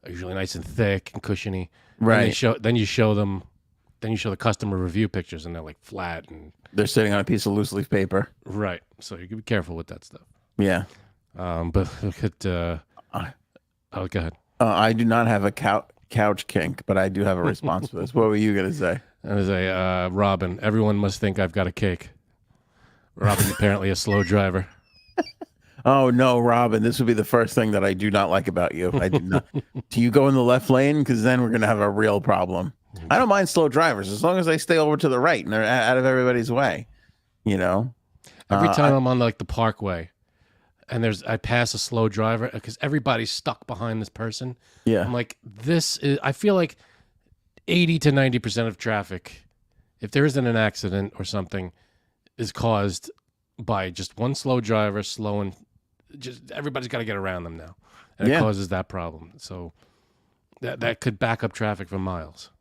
are usually nice and thick and cushiony. right? Then you show the customer review pictures, and they're like flat and They're sitting on a piece of loose leaf paper. right. So you can be careful with that stuff. Yeah. But look at go ahead. I do not have a couch kink, but I do have a response for this. What were you gonna say? I was Robin. Everyone must think I've got a cake. Robin's apparently a slow driver. Oh no, Robin! This would be the first thing that I do not like about you. I do not. Do you go in the left lane? Because then we're gonna have a real problem. I don't mind slow drivers as long as they stay over to the right and they're out of everybody's way. Every time I'm on like the parkway, and I pass a slow driver because everybody's stuck behind this person. Yeah, I'm like, I feel like 80 to 90% of traffic, if there isn't an accident or something, is caused by just one slow driver slowing. Just everybody's got to get around them now, and it causes that problem. So that could back up traffic for miles.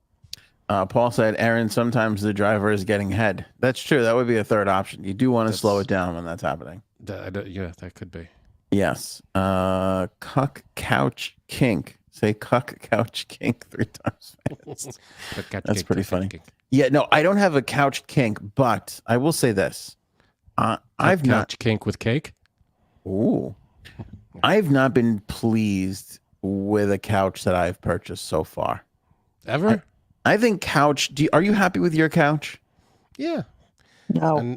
Paul said, Aaron, sometimes the driver is getting ahead. That's true. That would be a third option. You do want to slow it down when that's happening. That could be. Yes. Cuck couch kink. Say cuck couch kink 3 times fast. That's pretty funny. Yeah, no, I don't have a couch kink, but I will say this. I've not couch kink with cake. Ooh. I've not been pleased with a couch that I've purchased so far. Ever? I think couch. Are you happy with your couch? Yeah. No.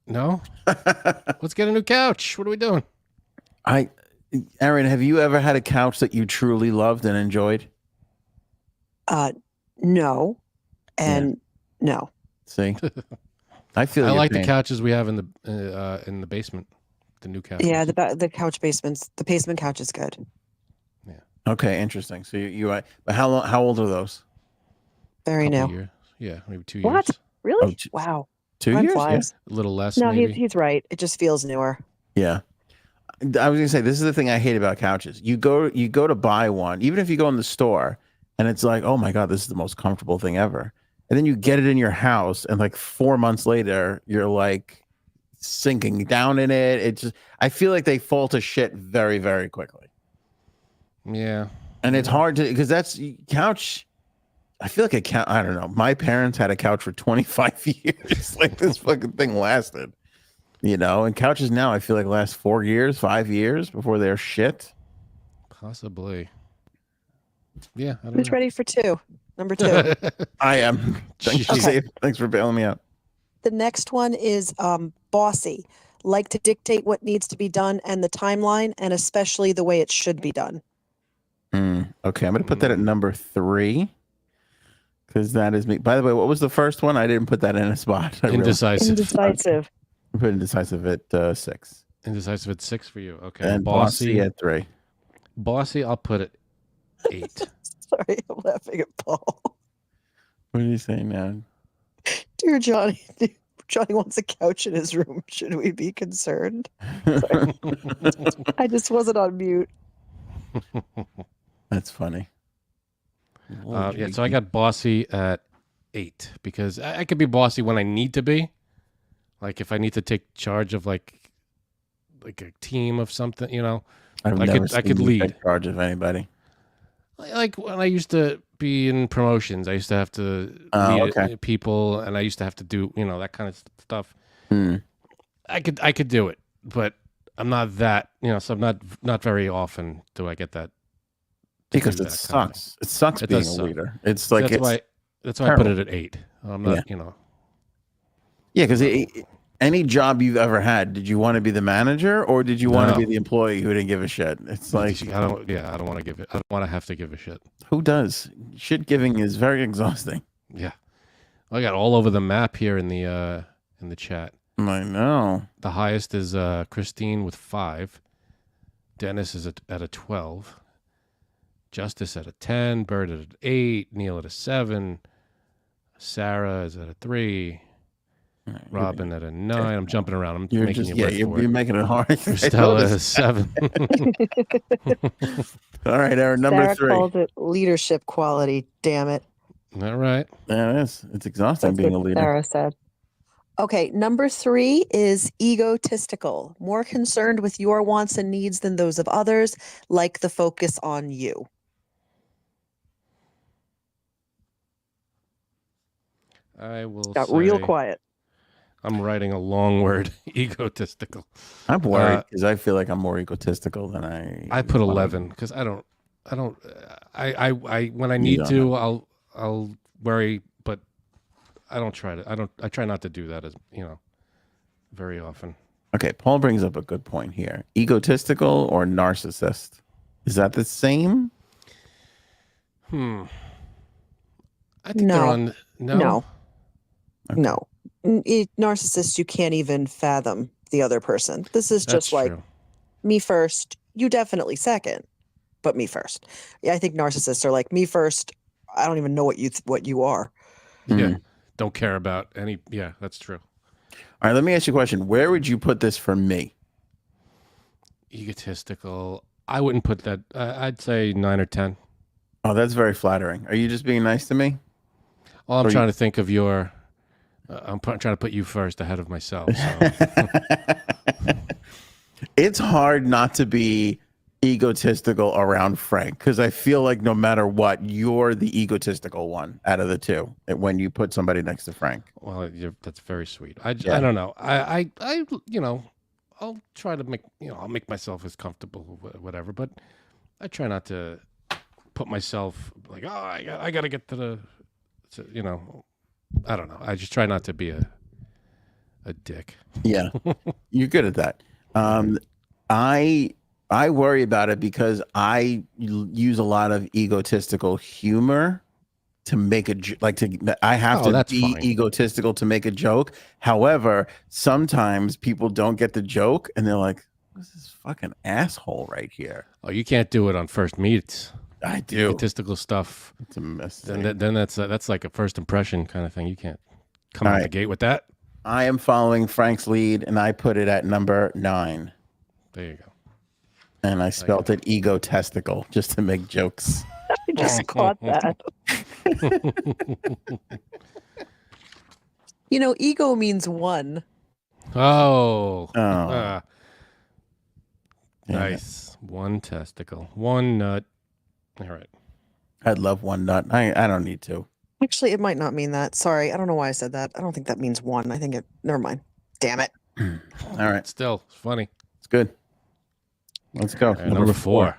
No? Let's get a new couch. What are we doing? Aaron, have you ever had a couch that you truly loved and enjoyed? No. And no. See? I feel I like the couches we have in the basement. The new couch. Yeah, the couch basements. The basement couch is good. Yeah. Okay, interesting. So but how old are those? Very new. Years. Yeah, maybe 2 years. What? Really? Oh, wow. 2 Time years? flies. Yeah. A little less. No, maybe. he's right. It just feels newer. Yeah. I was gonna say this is the thing I hate about couches. You go to buy one, even if you go in the store, and it's like, oh my god, this is the most comfortable thing ever. And then you get it in your house, and like 4 months later, you're like, sinking down in it. It's just, I feel like they fall to shit very, very quickly. Yeah. And it's hard to, because that's couch. I feel like a couch. I don't know. My parents had a couch for 25 years. Like this fucking thing lasted, and couches now I feel like last 4 years, 5 years before they're shit. Possibly. Yeah. I don't Who's know. ready for number two? I am. Thanks for bailing me out. The next one is bossy, like to dictate what needs to be done and the timeline, and especially the way it should be done. Okay, I'm going to put that at number 3 because that is me. By the way, what was the first one? I didn't put that in a spot. Indecisive. I put indecisive at 6. Indecisive at 6 for you. Okay. And bossy at 3. Bossy, I'll put it 8. Sorry, I'm laughing at Paul. What are you saying now? Dear Johnny, Johnny wants a couch in his room. Should we be concerned? I just wasn't on mute. That's funny. Yeah, so I got bossy at 8 because I could be bossy when I need to be. Like if I need to take charge of like a team of something, I could lead. Take charge of anybody. Like when I used to be in promotions, I used to have to lead people, and I used to have to do that kind of stuff. I could do it, but I'm not that so I'm not very often do I get that. Because it sucks. It sucks being a leader. It's like that's why I put it at 8. I'm not Yeah, because any job you've ever had, did you want to be the manager or did you want to be the employee who didn't give a shit? It's like I don't want to give it. I don't want to have to give a shit. Who does? Shit giving is very exhausting. Yeah, I got all over the map here in the chat. I know. The highest is Christine with 5. Dennis is at a 12. Justice at a 10. Bird at an 8. Neil at a 7. Sarah is at a 3. Robin at a 9. I'm jumping around. I'm making you work for it. You're making it hard. Stella is 7. All right, Aaron, number Sarah 3. called it leadership quality. Damn it. All right. Yeah, it is. It's exhausting being a leader. Sarah said. Okay, number 3 is egotistical, more concerned with your wants and needs than those of others, like the focus on you. I will Got real quiet. I'm writing a long word, egotistical. I'm worried because I feel like I'm more egotistical than I put 11 because I when I need to, I'll worry, but I try not to do that as, very often. Okay, Paul brings up a good point here. Egotistical or narcissist? Is that the same? I think they're on No. Narcissist, you can't even fathom the other person. This is just like me first, you definitely second, but me first. Yeah, I think narcissists are like me first. I don't even know what you are. Yeah, don't care about any. Yeah, that's true. All right, let me ask you a question. Where would you put this for me? Egotistical. I wouldn't put that. I'd say 9 or 10. Oh, that's very flattering. Are you just being nice to me? Well, I'm trying to think of your. I'm trying to put you first ahead of myself. So. It's hard not to be egotistical around Frank because I feel like no matter what, you're the egotistical one out of the two when you put somebody next to Frank. Well, that's very sweet. I don't know. I I'll try to make I'll make myself as comfortable, whatever. But I try not to put myself like, I got to get to I don't know. I just try not to be a dick. Yeah, you're good at that. I worry about it because I use a lot of egotistical humor to make I have to be egotistical to make a joke. However, sometimes people don't get the joke and they're like, what's this fucking asshole right here? Oh, you can't do it on first meets. I do. Egotistical stuff. It's a mess. Then that's like a first impression kind of thing. You can't come out the gate with that. I am following Frank's lead and I put it at number 9. There you go. And I spelt it egotistical just to make jokes. I just caught that. Ego means one. Oh. Damn it. Nice. One testicle. One nut. All right. I'd love one nut. I don't need to. Actually, it might not mean that. Sorry, I don't know why I said that. I don't think that means one. I think it. Never mind. Damn it. All right. Still, it's funny. It's good. Let's go. Number 4.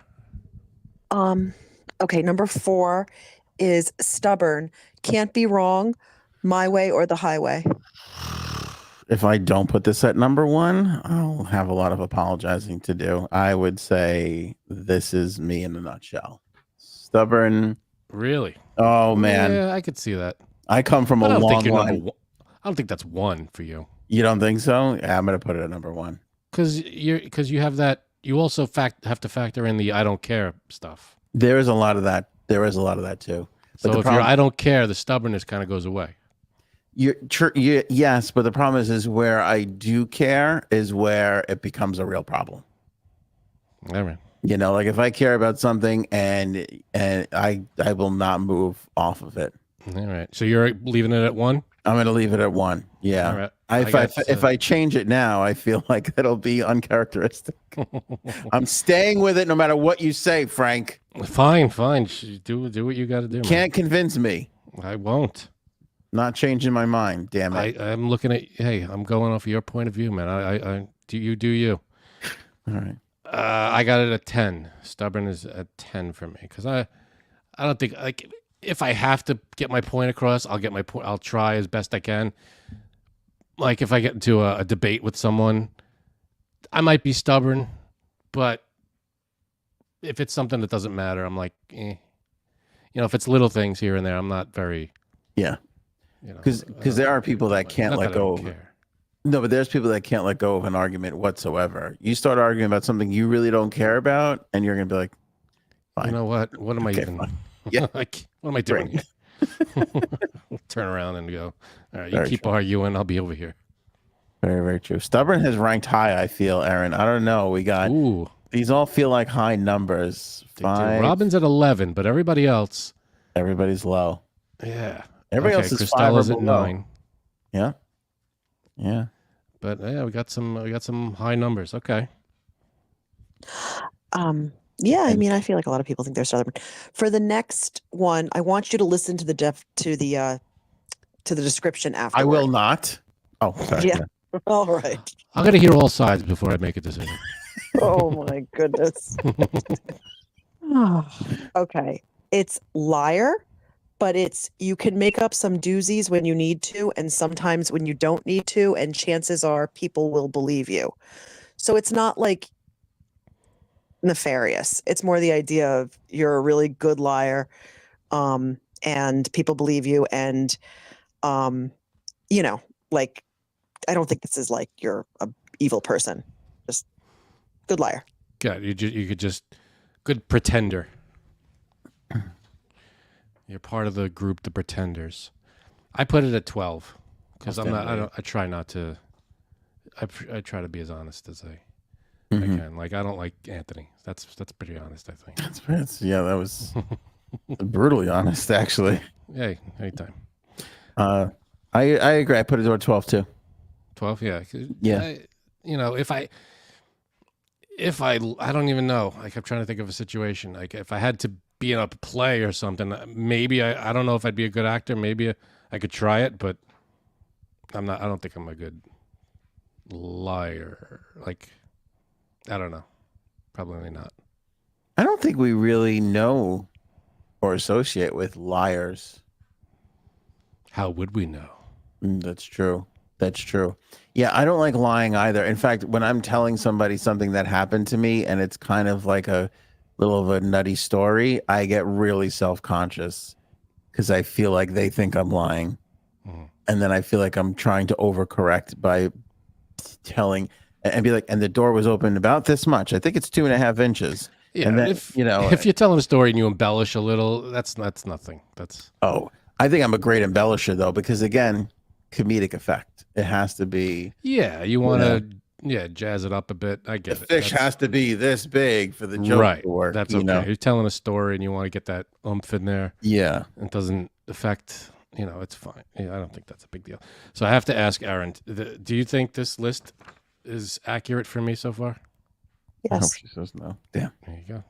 Okay, number 4 is stubborn. Can't be wrong. My way or the highway. If I don't put this at number 1, I'll have a lot of apologizing to do. I would say this is me in a nutshell. Stubborn. Really? Oh man. Yeah, I could see that. I come from a long line. I don't think that's 1 for you. You don't think so? Yeah, I'm gonna put it at number 1. Because you have that. You also have to factor in the I don't care stuff. There is a lot of that. There is a lot of that too. But So if you're I don't care, the stubbornness kind of goes away. Yes, but the problem is where I do care is where it becomes a real problem. All right. You know, like if I care about something and I will not move off of it. All right. So you're leaving it at 1? I'm going to leave it at 1. Yeah. All right. If I change it now, I feel like it'll be uncharacteristic. I'm staying with it no matter what you say, Frank. Fine. Do what you got to do. Can't convince me. I won't. Not changing my mind. Damn it. I'm looking at. Hey, I'm going off of your point of view, man. I do you. All right. I got it at 10. Stubborn is at 10 for me because I don't think like if I have to get my point across, I'll get my point. I'll try as best I can. Like if I get into a debate with someone, I might be stubborn, but if it's something that doesn't matter, I'm like, eh. You know, if it's little things here and there, I'm not very. Yeah. You know, because there are people that can't let go. Care. No, but there's people that can't let go of an argument whatsoever. You start arguing about something you really don't care about, and you're gonna be like, fine. You know what? What am I even? Yeah. Like, what am I doing here? Turn around and go. All right, you keep arguing. I'll be over here. Very, very true. Stubborn has ranked high, I feel, Aaron. I don't know. We got these all feel like high numbers. 5. Robin's at 11, but everybody else. Everybody's low. Yeah. Everybody else is Christella's 5 or at below. 9. Yeah. Yeah. But yeah, we got some high numbers. Okay. Yeah, I mean, I feel like a lot of people think they're stubborn. For the next one, I want you to listen to the description after. I will not. Oh, sorry. Yeah. All right. I'm gonna hear all sides before I make a decision. Oh my goodness. Okay. It's liar, but it's you can make up some doozies when you need to and sometimes when you don't need to, and chances are people will believe you. So it's not like nefarious. It's more the idea of you're a really good liar, and people believe you, and you know, like I don't think this is like you're a evil person. Just good liar. God, you could just good pretender. You're part of the group, the pretenders. I put it at 12 because I'm not. I try not to. I try to be as honest as I can. Like I don't like Anthony. That's pretty honest. I think. Yeah, that was brutally honest, actually. Hey, anytime. I agree. I put it at 12 too. 12, yeah. Yeah. You know, if I don't even know. Like I'm trying to think of a situation. Like if I had to be in a play or something, maybe I don't know if I'd be a good actor. Maybe I could try it, but I'm not. I don't think I'm a good liar. Like I don't know. Probably not. I don't think we really know or associate with liars. How would we know? That's true. That's true. Yeah, I don't like lying either. In fact, when I'm telling somebody something that happened to me and it's kind of like a little of a nutty story, I get really self-conscious because I feel like they think I'm lying. And then I feel like I'm trying to overcorrect by telling and be like, and the door was open about this much. I think it's 2.5 inches. Yeah, and then, if you're telling a story and you embellish a little, that's nothing. That's I think I'm a great embellisher though, because again, comedic effect. It has to be. Yeah, you want to jazz it up a bit. I get the fish has to be this big for the joke to work. That's okay. You're telling a story and you want to get that oomph in there. Yeah, it doesn't affect. it's fine. Yeah, I don't think that's a big deal. So I have to ask Aaron, do you think this list is accurate for me so far? I hope Yes. she says no. Damn. There you go.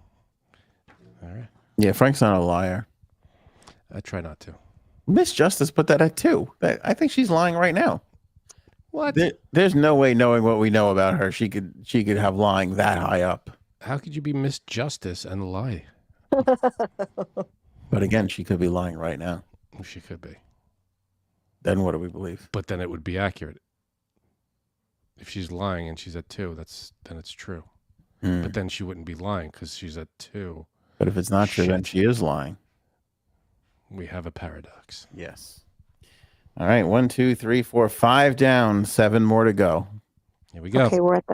All right. Yeah, Frank's not a liar. I try not to. Miss Justice put that at 2. I think she's lying right now. What? There's no way, knowing what we know about her, she could have lying that high up. How could you be Miss Justice and lie? But again, she could be lying right now. She could be. Then what do we believe? But then it would be accurate. If she's lying and she's at 2, then it's true. But then she wouldn't be lying because she's at 2. But if it's not true, then she is lying. We have a paradox. Yes. All right. 1, 2, 3, 4, 5 down. 7 more to go. Here we go. Okay, we're at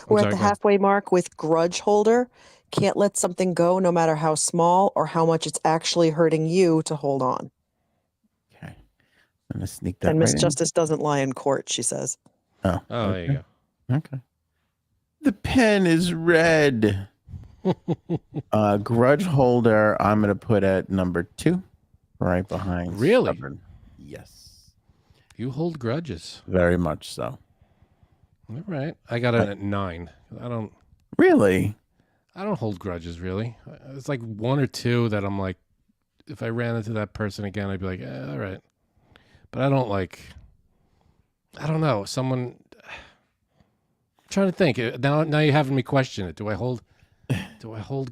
the halfway mark with grudge holder. Can't let something go, no matter how small or how much it's actually hurting you, to hold on. Okay. I'm gonna sneak that. And Miss right in. Justice doesn't lie in court, she says. Oh. There you go. Okay. The pen is red. Grudge holder, I'm going to put at number 2, right behind. Really? Stubborn. Yes. You hold grudges. Very much so. All right. I got it at 9. Really? I don't hold grudges, really. It's like 1 or 2 that I'm like, if I ran into that person again, I'd be like, all right. But I don't know. I'm trying to think. Now you're having me question it. Do I hold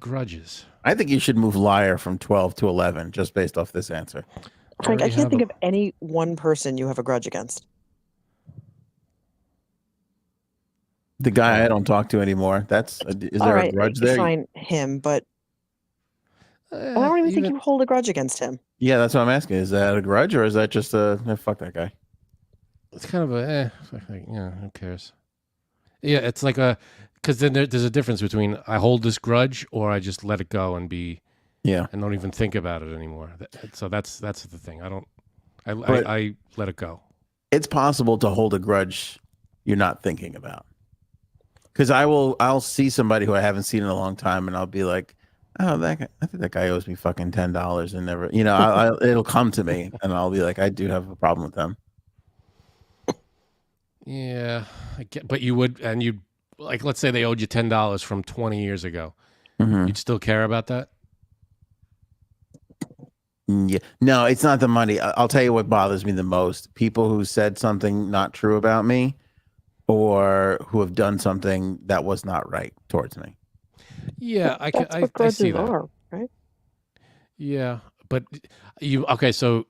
grudges? I think you should move liar from 12 to 11 just based off this answer. Frank, I can't think of any one person you have a grudge against. The guy I don't talk to anymore. Is there a grudge there? Fine, him, but I don't even think you hold a grudge against him. Yeah, that's what I'm asking. Is that a grudge or is that just fuck that guy? It's kind of who cares? Yeah, it's like because then there's a difference between I hold this grudge or I just let it go and and don't even think about it anymore. So that's the thing. I let it go. It's possible to hold a grudge you're not thinking about. Because I'll see somebody who I haven't seen in a long time, and I'll be like, "Oh, that guy, I think that guy owes me fucking $10," and never, it'll come to me, and I'll be like, "I do have a problem with them." Yeah, but you would, and you like, let's say they owed you $10 from 20 years ago, you'd still care about that? Yeah, no, it's not the money. I'll tell you what bothers me the most: people who said something not true about me, or who have done something that was not right towards me. Yeah, I see that. Are, right? Yeah, but so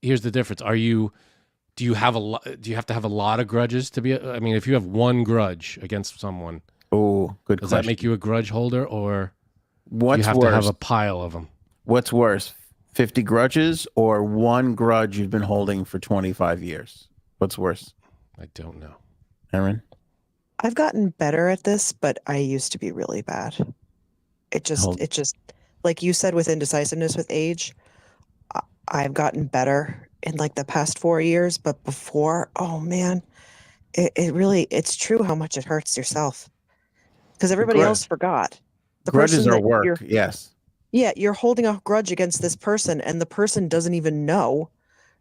here's the difference. Do you have to have a lot of grudges to be? I mean, if you have one grudge against someone, good question. Does that make you a grudge holder, or what's you have worse? to have a pile of them? What's worse, 50 grudges or one grudge you've been holding for 25 years? What's worse? I don't know. Aaron? I've gotten better at this, but I used to be really bad. It just like you said, with indecisiveness with age, I've gotten better in like the past 4 years, but before, oh man, it's true how much it hurts yourself because everybody else forgot. The grudges are work. Yes. Yeah. You're holding a grudge against this person and the person doesn't even know.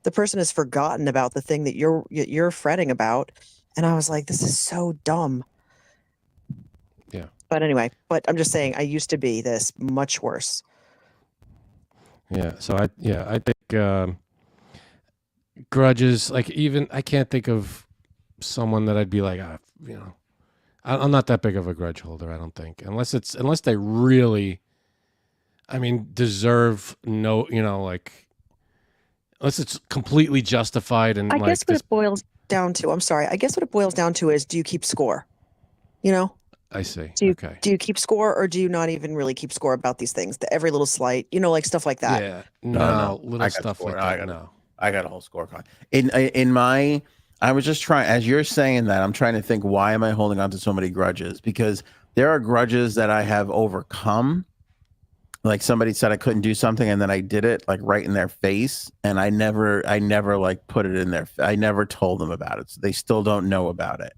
The person has forgotten about the thing that you're fretting about. And I was like, this is so dumb. Yeah. But anyway, I'm just saying I used to be this much worse. Yeah. So I think grudges, like even I can't think of someone that I'd be like, I'm not that big of a grudge holder, I don't think. Unless they really, deserve unless it's completely justified and I guess what it boils down to, I guess what it boils down to is, do you keep score? I see. Do you keep score or do you not even really keep score about these things? Every little slight, like stuff like that. Yeah. No. Little stuff like that. No. I got a whole scorecard. I was just trying, as you're saying that, I'm trying to think, why am I holding on to so many grudges? Because there are grudges that I have overcome. Like somebody said I couldn't do something and then I did it like right in their face. And I never like put it in I never told them about it. So they still don't know about it.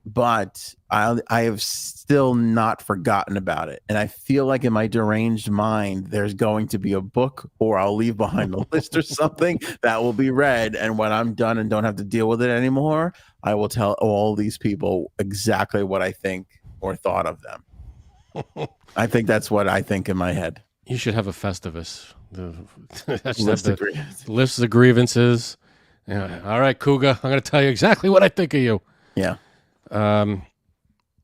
but I have still not forgotten about it. And I feel like in my deranged mind, there's going to be a book, or I'll leave behind a list or something that will be read. And when I'm done and don't have to deal with it anymore, I will tell all these people exactly what I think or thought of them. I think that's what I think in my head. You should have a Festivus. List of grievances. Yeah. All right, Cougar, I'm going to tell you exactly what I think of you. Yeah.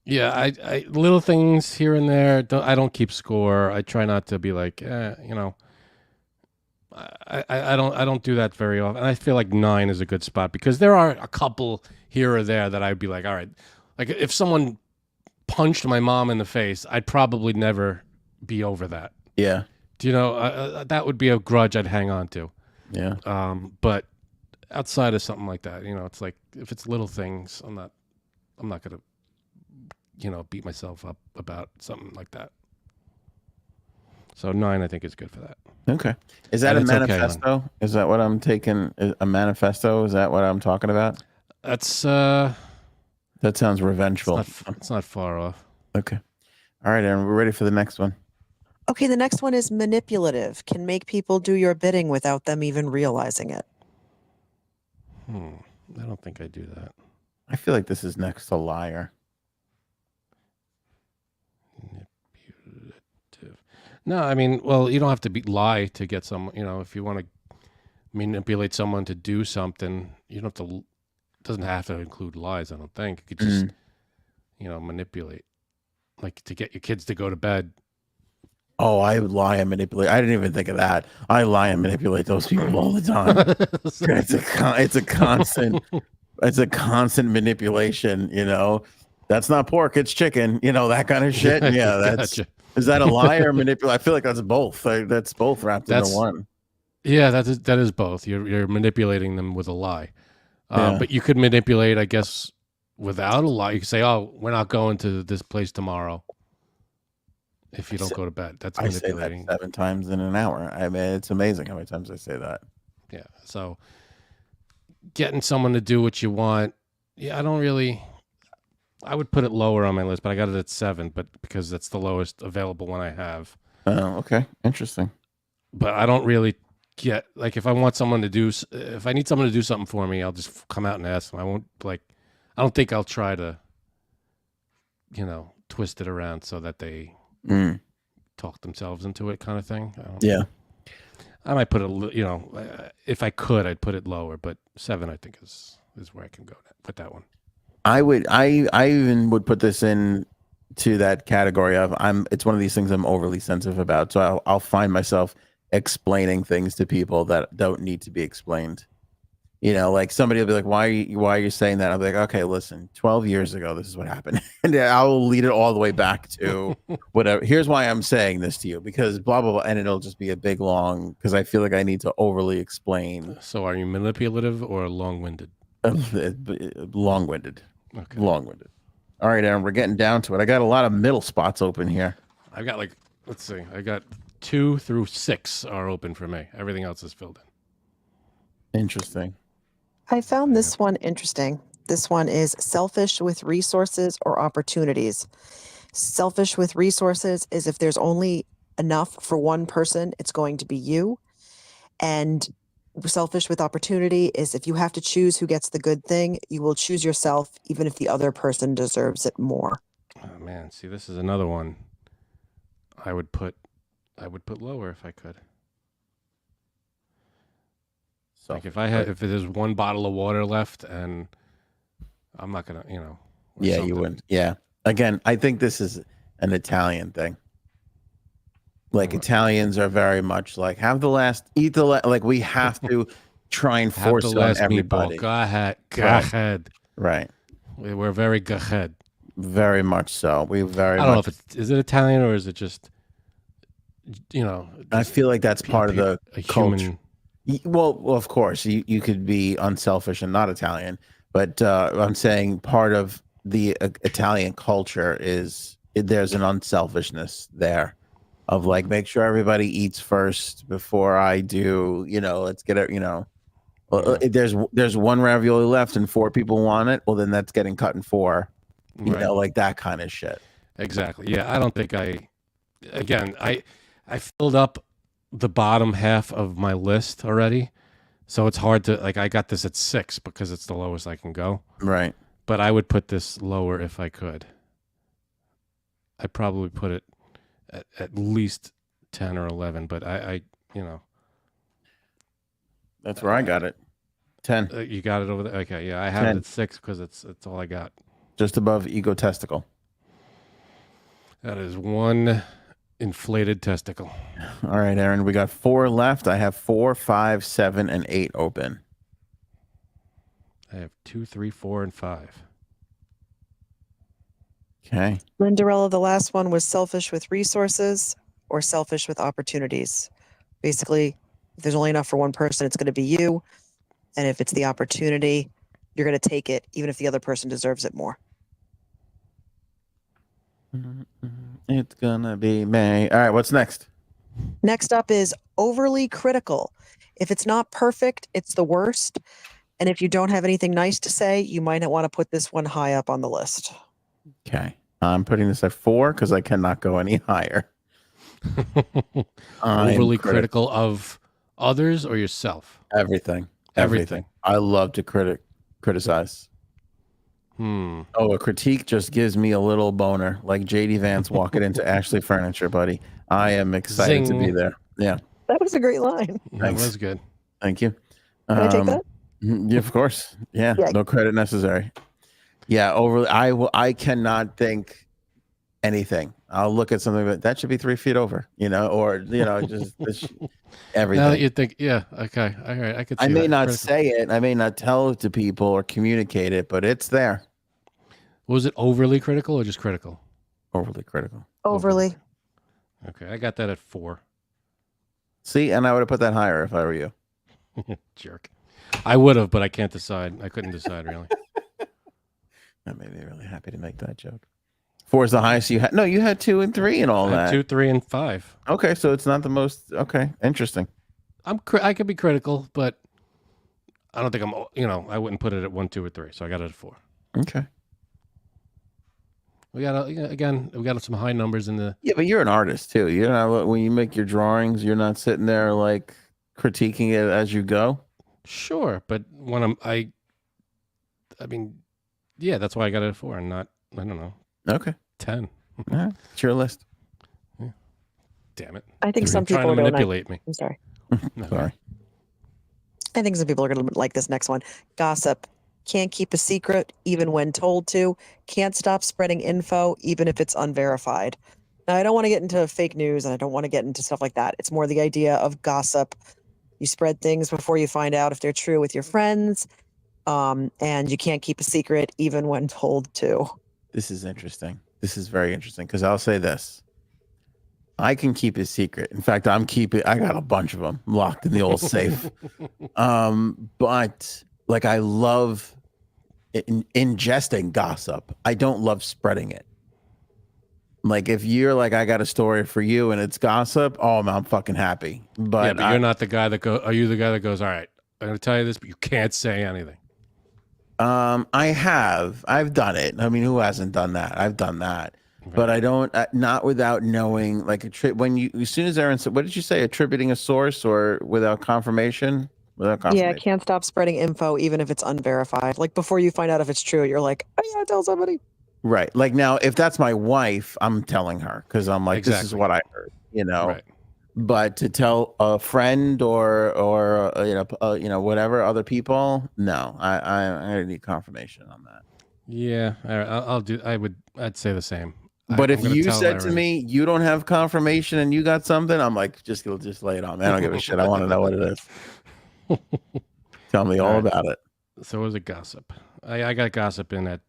Yeah, I little things here and there. I don't keep score. I try not to be like, you know. I don't do that very often. And I feel like 9 is a good spot because there are a couple here or there that I'd be like, all right, like if someone punched my mom in the face, I'd probably never be over that. Yeah. Do you know, that would be a grudge I'd hang on to. Yeah. But outside of something like that, you know, it's like if it's little things, I'm not gonna, you know, beat myself up about something like that. So 9, I think, is good for that. Okay. Is that a manifesto? Okay, is that what I'm taking? A manifesto? Is that what I'm talking about? That's that sounds revengeful. It's not far off. Okay. All right, Aaron, we're ready for the next one. Okay, the next one is manipulative. Can make people do your bidding without them even realizing it. I don't think I do that. I feel like this is next to liar. Manipulative. No, I mean, well, you don't have to lie to get someone. You know, if you want to manipulate someone to do something, you don't have to. It doesn't have to include lies. I don't think. You could just, you know, manipulate, like to get your kids to go to bed. Oh, I lie and manipulate. I didn't even think of that. I lie and manipulate those people all the time. It's a constant manipulation. You know, that's not pork, it's chicken. You know, that kind of shit. Yeah, that's. Gotcha. Is that a lie or manipulate? I feel like that's both. That's both wrapped into one. Yeah, that is both. You're manipulating them with a lie, but you could manipulate, I guess, without a lie. You could say, "Oh, we're not going to this place tomorrow." If you don't go to bed, that's manipulating. I say that 7 times in an hour. I mean, it's amazing how many times I say that. Yeah. So getting someone to do what you want. Yeah, I would put it lower on my list, but I got it at 7, but because that's the lowest available one I have. Oh, okay. Interesting. But I don't really get, like, if I need someone to do something for me, I'll just come out and ask them. I don't think I'll try to, you know, twist it around so that they talk themselves into it, kind of thing. I might put it, you know, if I could, I'd put it lower, but 7, I think is where I can go with that one. I even would put this in to that category of it's one of these things I'm overly sensitive about. So I'll find myself explaining things to people that don't need to be explained. You know, like somebody will be like, why are you saying that? I'll be like, okay, listen, 12 years ago, this is what happened. And I'll lead it all the way back to whatever. Here's why I'm saying this to you, because blah, blah, blah. And it'll just be a big long, because I feel like I need to overly explain. So are you manipulative or long-winded? Long-winded. Okay. Long-winded. All right, Aaron, we're getting down to it. I got a lot of middle spots open here. I've got let's see. I got 2 through 6 are open for me. Everything else is filled in. Interesting. I found this one interesting. This one is selfish with resources or opportunities. Selfish with resources is if there's only enough for one person, it's going to be you. And selfish with opportunity is if you have to choose who gets the good thing, you will choose yourself, even if the other person deserves it more. Oh man, see, this is another one I would put lower if I could. Like if there's one bottle of water left and I'm not gonna, you know. Yeah, something. you wouldn't. Yeah. Again, I think this is an Italian thing. Like Italians are very much like eat the last. Like we have to try and force it on everybody. Go ahead. Right. We're very go ahead. Very much so. I don't know if is it Italian or is it just, you know. I feel like that's part of the culture. Well, of course, you could be unselfish and not Italian, but I'm saying part of the Italian culture is there's an unselfishness there of like, make sure everybody eats first before I do, you know, let's get it, you know, there's one ravioli left and 4 people want it. Well, then that's getting cut in 4. You know, like that kind of shit. Exactly. Yeah, I don't think I filled up the bottom half of my list already. So it's hard to like I got this at 6 because it's the lowest I can go. Right. But I would put this lower if I could. I'd probably put it at least 10 or 11, but I you know. That's where I got it. 10. You got it over there? Okay, yeah. I have 10. it at 6 because it's all I got. Just above ego testicle. That is one inflated testicle. All right, Aaron, we got 4 left. I have 4, 5, 7, and 8 open. I have 2, 3, 4, and 5. Okay. Lindarella, the last one was selfish with resources or selfish with opportunities. Basically, if there's only enough for one person, it's going to be you. And if it's the opportunity, you're going to take it, even if the other person deserves it more. It's gonna be May. All right, what's next? Next up is overly critical. If it's not perfect, it's the worst. And if you don't have anything nice to say, you might not want to put this one high up on the list. Okay. I'm putting this at 4 because I cannot go any higher. Overly critical of others or yourself? Everything. I love to criticize. Oh, a critique just gives me a little boner, like JD Vance walking into Ashley Furniture, buddy. I am excited to be there. Yeah. That was a great line. That was good. Thank you. Can I take that? Yeah, of course. Yeah. No credit necessary. Yeah. I cannot think anything. I'll look at something that should be 3 feet over, or just everything. Now that you think, yeah, okay, all right, I could. See I may that. not say it, I may not tell it to people or communicate it, but it's there. Was it overly critical or just critical? Overly critical. Overly. Okay, I got that at 4. See, and I would have put that higher if I were you. Jerk. I would have, but I can't decide. I couldn't decide really. That made me really happy to make that joke. 4 is the highest you had. No, you had 2 and 3 and all that. 2, 3, and 5. Okay, so it's not the most. Okay, interesting. I could be critical, but I don't think I'm. I wouldn't put it at 1, 2, or 3. So I got it at 4. Okay. We got some high numbers in the. Yeah, but you're an artist too. You're not when you make your drawings. You're not sitting there like critiquing it as you go. Sure, but when I mean, yeah, that's why I got it at 4 and not. I don't know. Okay. 10. Right. It's your list. Yeah. Damn it. I think some people trying to don't manipulate me. I'm sorry. No. Sorry. I think some people are going to like this next one. Gossip. Can't keep a secret even when told to. Can't stop spreading info even if it's unverified. Now, I don't want to get into fake news and I don't want to get into stuff like that. It's more the idea of gossip. You spread things before you find out if they're true with your friends. And you can't keep a secret even when told to. This is interesting. This is very interesting because I'll say this. I can keep a secret. In fact, I got a bunch of them locked in the old safe. But like I love ingesting gossip. I don't love spreading it. Like if you're like, I got a story for you and it's gossip, I'm fucking happy. But you're not the guy that are you the guy that goes, all right, I'm going to tell you this, but you can't say anything. I've done it. I mean, who hasn't done that? I've done that, right. But I don't, not without knowing, like as soon as Aaron said, what did you say? Attributing a source or without confirmation? Without confirmation. Yeah, can't stop spreading info even if it's unverified. Like before you find out if it's true, you're like, oh yeah, tell somebody. Right. Like now, if that's my wife, I'm telling her because I'm like, This is what I heard, Right. But to tell a friend or whatever other people, no, I need confirmation on that. Yeah, I'd say the same. But if you said to me, you don't have confirmation and you got something, I'm like, just lay it on, man. I don't give a shit. I want to know what it is. Tell me all about it. So was it gossip? I got gossip in at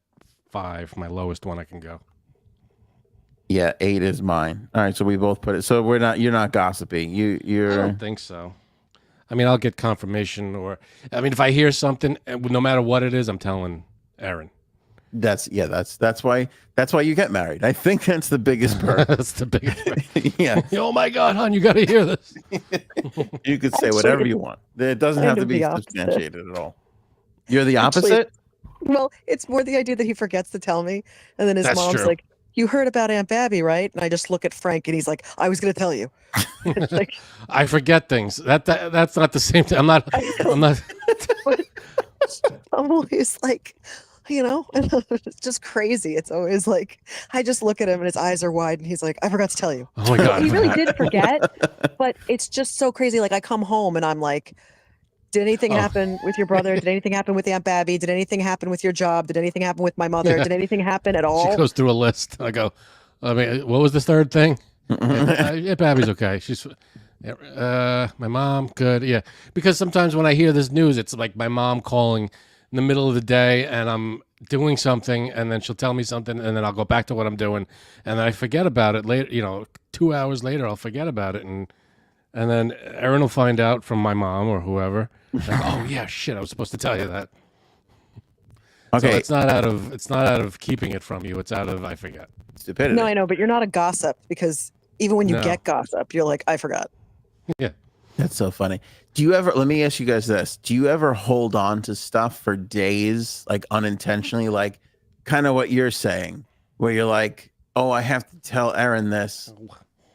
5, my lowest one I can go. Yeah, 8 is mine. All right, so we both put it. So you're not gossipy. You're. I don't think so. I mean, I'll get confirmation, if I hear something, no matter what it is, I'm telling Aaron. That's why you get married. I think that's the biggest perk. That's the biggest perk. Yeah. Oh my God, hon, you got to hear this. You could say whatever you want. It doesn't have to be substantiated at all. You're the opposite? Well, it's more the idea that he forgets to tell me, and then his That's mom's true. like, "You heard about Aunt Babby, right?" And I just look at Frank, and he's like, "I was going to tell you." It's like, I forget things. That's not the same thing. I'm not. but I'm always like, it's just crazy. It's always like, I just look at him, and his eyes are wide, and he's like, "I forgot to tell you." Oh my god. He really did forget, but it's just so crazy. Like I come home, and I'm like, did anything happen with your brother? Did anything happen with Aunt Babby? Did anything happen with your job? Did anything happen with my mother? Yeah. Did anything happen at all? She goes through a list. I go, I mean, what was the third thing? Yeah, Babby's okay. She's, my mom, good. Yeah. Because sometimes when I hear this news, it's like my mom calling in the middle of the day and I'm doing something and then she'll tell me something and then I'll go back to what I'm doing and then I forget about it later, 2 hours later, I'll forget about it. And then Erin will find out from my mom or whoever. Like, oh yeah, shit, I was supposed to tell you that. Okay. So it's not out of keeping it from you. It's out of I forget. Stupidity. No, I know, but you're not a gossip because even when you get gossip, you're like, I forgot. Yeah. That's so funny. Do you ever, let me ask you guys this. Do you ever hold on to stuff for days, like unintentionally, like kind of what you're saying, where you're like, oh, I have to tell Erin this,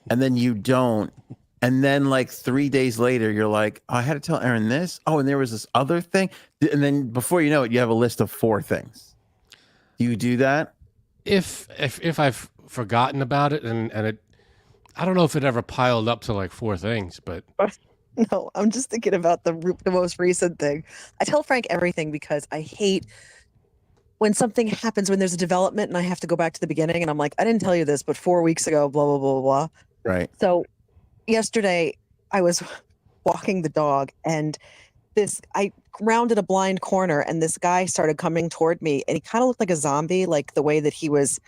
and then you don't. And then like 3 days later, you're like, oh, I had to tell Erin this. Oh, and there was this other thing. And then before you know it, you have a list of 4 things. Do you do that? If I've forgotten about it and it, I don't know if it ever piled up to like 4 things, but No, I'm just thinking about the most recent thing. I tell Frank everything because I hate when something happens, when there's a development and I have to go back to the beginning and I'm like, I didn't tell you this, but 4 weeks ago, blah, blah, blah, blah. Right. So yesterday I was walking the dog and I rounded a blind corner and this guy started coming toward me and he kind of looked like a zombie, like the way that he was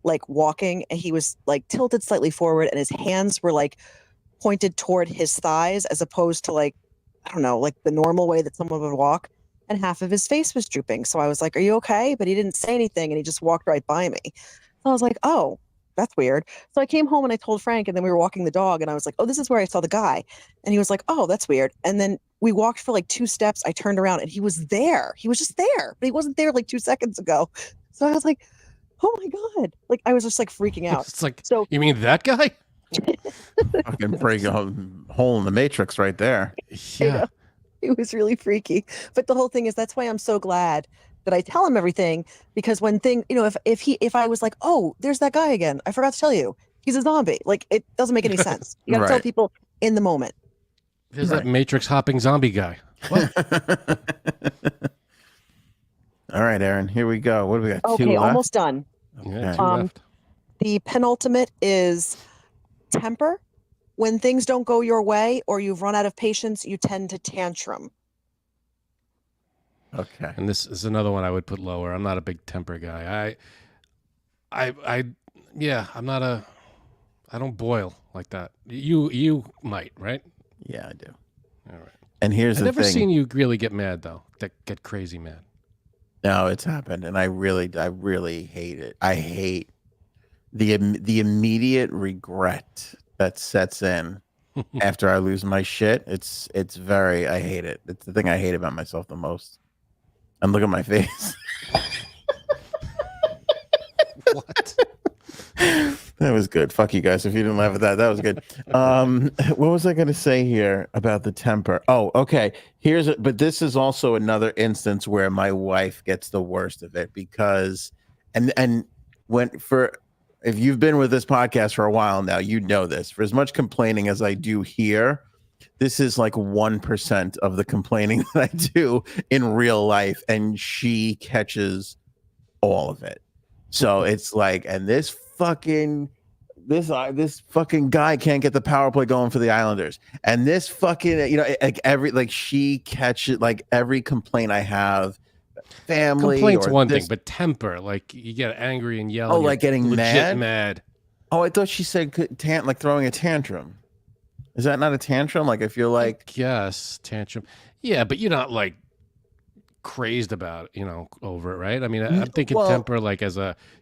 like walking and he was like tilted slightly forward and his hands were like pointed toward his thighs as opposed to like, I don't know, like the normal way that someone would walk, and half of his face was drooping. So I was like, are you okay? But he didn't say anything and he just walked right by me. So I was like, oh, that's weird. So I came home and I told Frank and then we were walking the dog and I was like, oh, this is where I saw the guy. And he was like, oh, that's weird. And then we walked for like 2 steps. I turned around and he was there. He was just there, but he wasn't there like 2 seconds ago. So I was like, oh my God. Like I was just like freaking out. it's like, so you mean that guy? Fucking break a hole in the matrix right there. Yeah. It was really freaky. But the whole thing is that's why I'm so glad that I tell him everything, because when if I was like, oh, there's that guy again, I forgot to tell you, he's a zombie. Like it doesn't make any sense. You gotta tell people in the moment. There's that matrix hopping zombie guy. All right, Erin, here we go. What do we got? Okay, 2 left? almost done. Yeah, 2 left. The penultimate is temper. When things don't go your way or you've run out of patience, you tend to tantrum. Okay. And this is another one I would put lower. I'm not a big temper guy. I'm not I don't boil like that. You might, right? Yeah, I do. All right. And here's I've the never thing. seen you really get mad though. Get crazy mad. No, it's happened, and I really hate it. I hate the immediate regret that sets in after I lose my shit. It's very, I hate it. It's the thing I hate about myself the most. And look at my face. What? That was good. Fuck you guys if you didn't laugh at that. That was good. What was I going to say here about the temper? Oh, okay. But this is also another instance where my wife gets the worst of it because, if you've been with this podcast for a while now, you know this. For as much complaining as I do here, this is like 1% of the complaining that I do in real life, and she catches all of it. So it's like, and this fucking guy can't get the power play going for the Islanders, and this fucking she catches like every complaint I have. Family complaints or one thing, but temper, like you get angry and yell. Oh, like getting legit mad. Oh, I thought she said like throwing a tantrum. Is that not a tantrum? Like if you're like, yes, tantrum. Yeah, but you're not like crazed about it, over it, right? I mean, I'm thinking temper like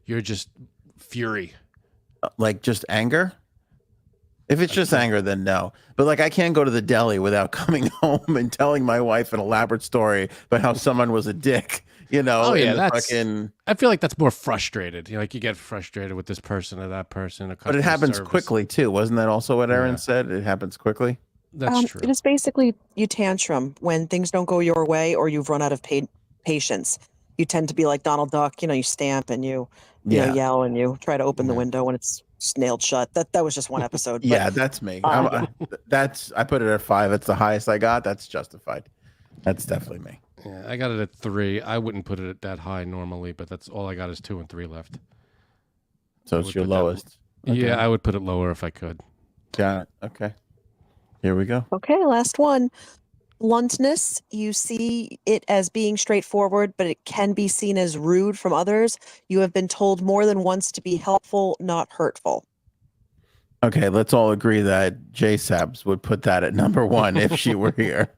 you're just fury. Like just anger? If it's just anger, then no. But like I can't go to the deli without coming home and telling my wife an elaborate story about how someone was a dick, You know, Oh, yeah, in the that's- fucking. I feel like that's more frustrated. You know, like you get frustrated with this person or that person. Or But it customer happens service. quickly too. Wasn't that also what Aaron Yeah. said? It happens quickly. That's true. It is basically you tantrum when things don't go your way or you've run out of patience. You tend to be like Donald Duck, you know, you stamp and you know, yell and you try to open the window when it's nailed shut. That was just one episode. But, Yeah, that's me. yeah. I put it at 5. It's the highest I got. That's justified. That's definitely me. Yeah, I got it at 3. I wouldn't put it at that high normally, but that's all I got is 2 and 3 left. So it's your lowest. Yeah, I would put it lower if I could. Got it. Okay. Here we go. Okay, last one. Bluntness, you see it as being straightforward, but it can be seen as rude from others. You have been told more than once to be helpful, not hurtful. Okay, let's all agree that J Sabs would put that at number 1 if she were here.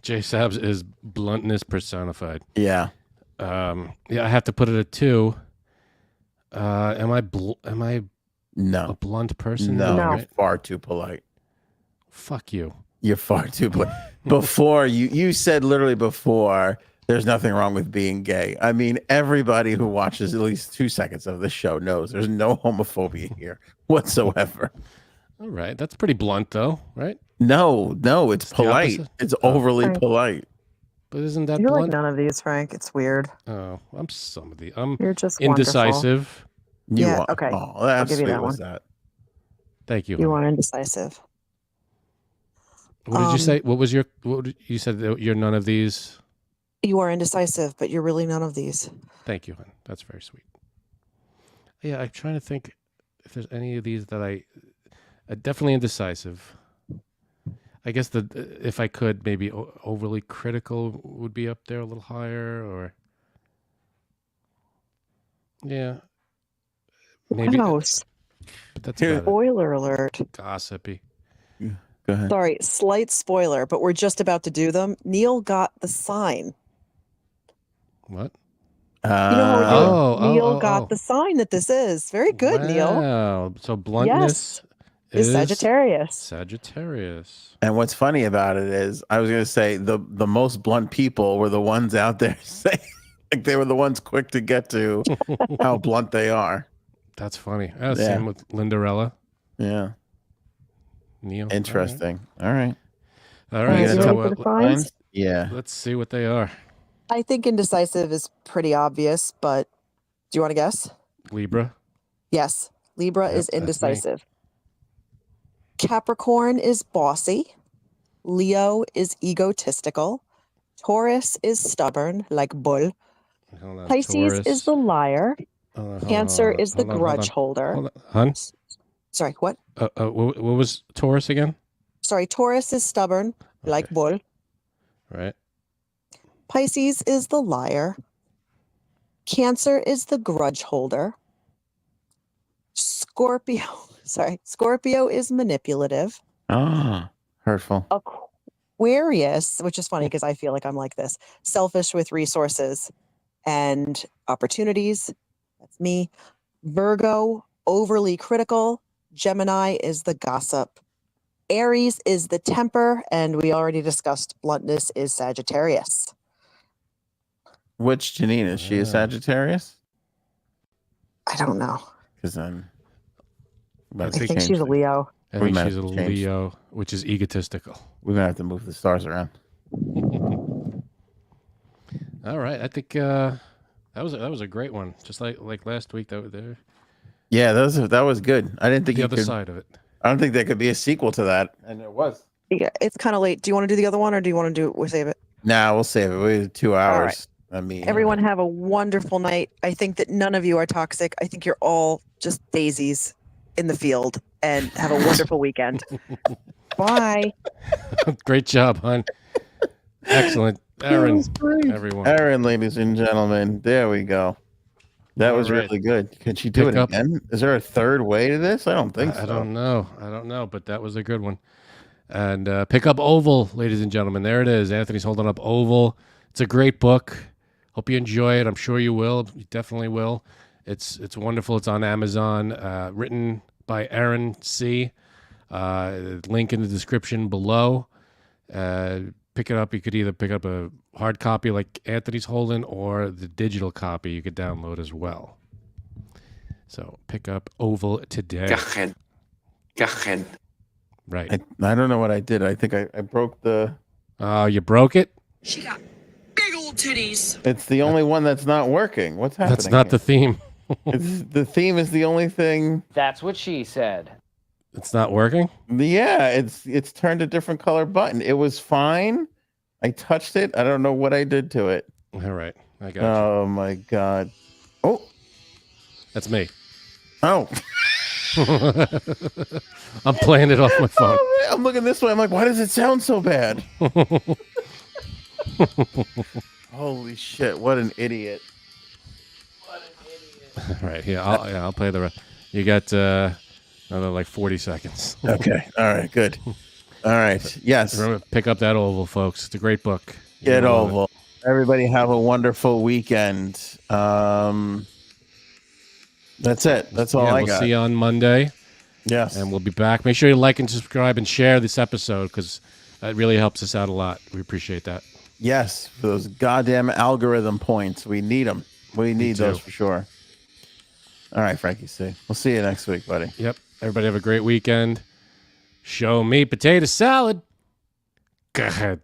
J Sabs is bluntness personified. Yeah. Yeah, I have to put it at 2. Am I No. a blunt person? No, No. you're far too polite. Fuck you. You're far too polite. Before you said literally before, there's nothing wrong with being gay. I mean, everybody who watches at least 2 seconds of the show knows there's no homophobia here whatsoever. All right, that's pretty blunt though, right? No, it's the polite. opposite? It's overly Right. polite. But isn't that You're like blunt? none of these, Frank. It's weird. Oh, I'm some of the. I'm You're just wonderful. indecisive. You Yeah, are. okay. Oh, I'll that's give you sweet that was one. that. Thank you. You honey. are indecisive. What did you say? What was your? You said that you're none of these. You are indecisive, but you're really none of these. Thank you, hon. That's very sweet. Yeah, I'm trying to think if there's any of these that I definitely indecisive. I guess if I could, maybe overly critical would be up there a little higher, or yeah, maybe. Gross. But that's Here- about Spoiler alert. it. Gossipy. Go ahead. Sorry, slight spoiler, but we're just about to do them. Neil got the sign. What? You know how we're doing? Oh, Neil got the sign that this is. Very good, Neil. Wow. So bluntness Is Sagittarius. Sagittarius. And what's funny about it is, I was going to say the most blunt people were the ones out there saying, like they were the ones quick to get to how blunt they are. That's funny. Yeah. Same with Lindarella. Yeah. Neil. Interesting. All right. All You right. gonna You tell ready So for the signs? Yeah. let's see what they are. I think indecisive is pretty obvious, but do you want to guess? Libra. Yes. Libra Yep, is that's me. indecisive. Capricorn is bossy. Leo is egotistical. Taurus is stubborn, like bull. Hold on, Pisces Taurus. is the liar. Hold on, Cancer hold on, is the hold on, grudge holder. Hold on. Hun? Sorry, what? What was Taurus again? Sorry, Taurus is stubborn, like Okay. bull. Right. Pisces is the liar. Cancer is the grudge holder. Scorpio, Scorpio is manipulative. Ah, hurtful. Aquarius, which is funny because I feel like I'm like this, selfish with resources and opportunities. That's me. Virgo, overly critical. Gemini is the gossip. Aries is the temper. And we already discussed bluntness is Sagittarius. Which Janine is she a Sagittarius? I don't know. Because then I think she's a Leo. I We think might she's a have to change. Leo, which is egotistical. we're gonna have to move the stars around. All right. I think that was a great one. Just like last week. That Yeah, that was good. I didn't think the you other could. side of it. I don't think there could be a sequel to that, and there was. Yeah, it's kind of late. Do you want to do the other one or do you want to do it? We'll save it. Nah, we'll save it. We have 2 hours. right. I mean, Everyone have a wonderful night. I think that none of you are toxic. I think you're all just daisies in the field and have a wonderful weekend. Bye. Great job, hon. Excellent. Aaron, was great. everyone. Aaron, ladies and gentlemen, there we go. That All was right. really good. Could she do Pick it up- again? Is there a third way to this? I don't think so. I don't know, but that was a good one. And pick up Oval, ladies and gentlemen. There it is. Anthony's holding up Oval. It's a great book. Hope you enjoy it. I'm sure you will. You definitely will. It's wonderful. It's on Amazon. Written by Aaron C. Link in the description below. Pick it up. You could either pick up a hard copy like Anthony's holding, or the digital copy you could download as well. So pick up Oval today. Go ahead. Right. I don't know what I did. I think I broke the. Oh, you broke it? She got big old titties. It's the only one that's not working. What's happening? That's not the theme. The theme is the only thing. That's what she said. It's not working? Yeah, it's turned a different color button. It was fine. I touched it. I don't know what I did to it. All right. I got Oh my god. Oh. That's me. Oh. I'm playing it off my phone. Oh, I'm looking this way. I'm like, why does it sound so bad? Holy shit! What an idiot! All right. Yeah. I'll play the rest. You got another like 40 seconds. Okay. All right. Good. All right. Yes. Remember, pick up that Oval, folks. It's a great book. Get You'll love Oval. Everybody have a wonderful weekend. That's it. That's all I we'll got. see you on Monday. Yes. And we'll be back. Make sure you like and subscribe and share this episode because that really helps us out a lot. We appreciate that. Yes. For those goddamn algorithm points. We need them. We need those for sure. All right, Frankie C. We'll see you next week, buddy. Yep. Everybody have a great weekend. Show me potato salad. Go ahead.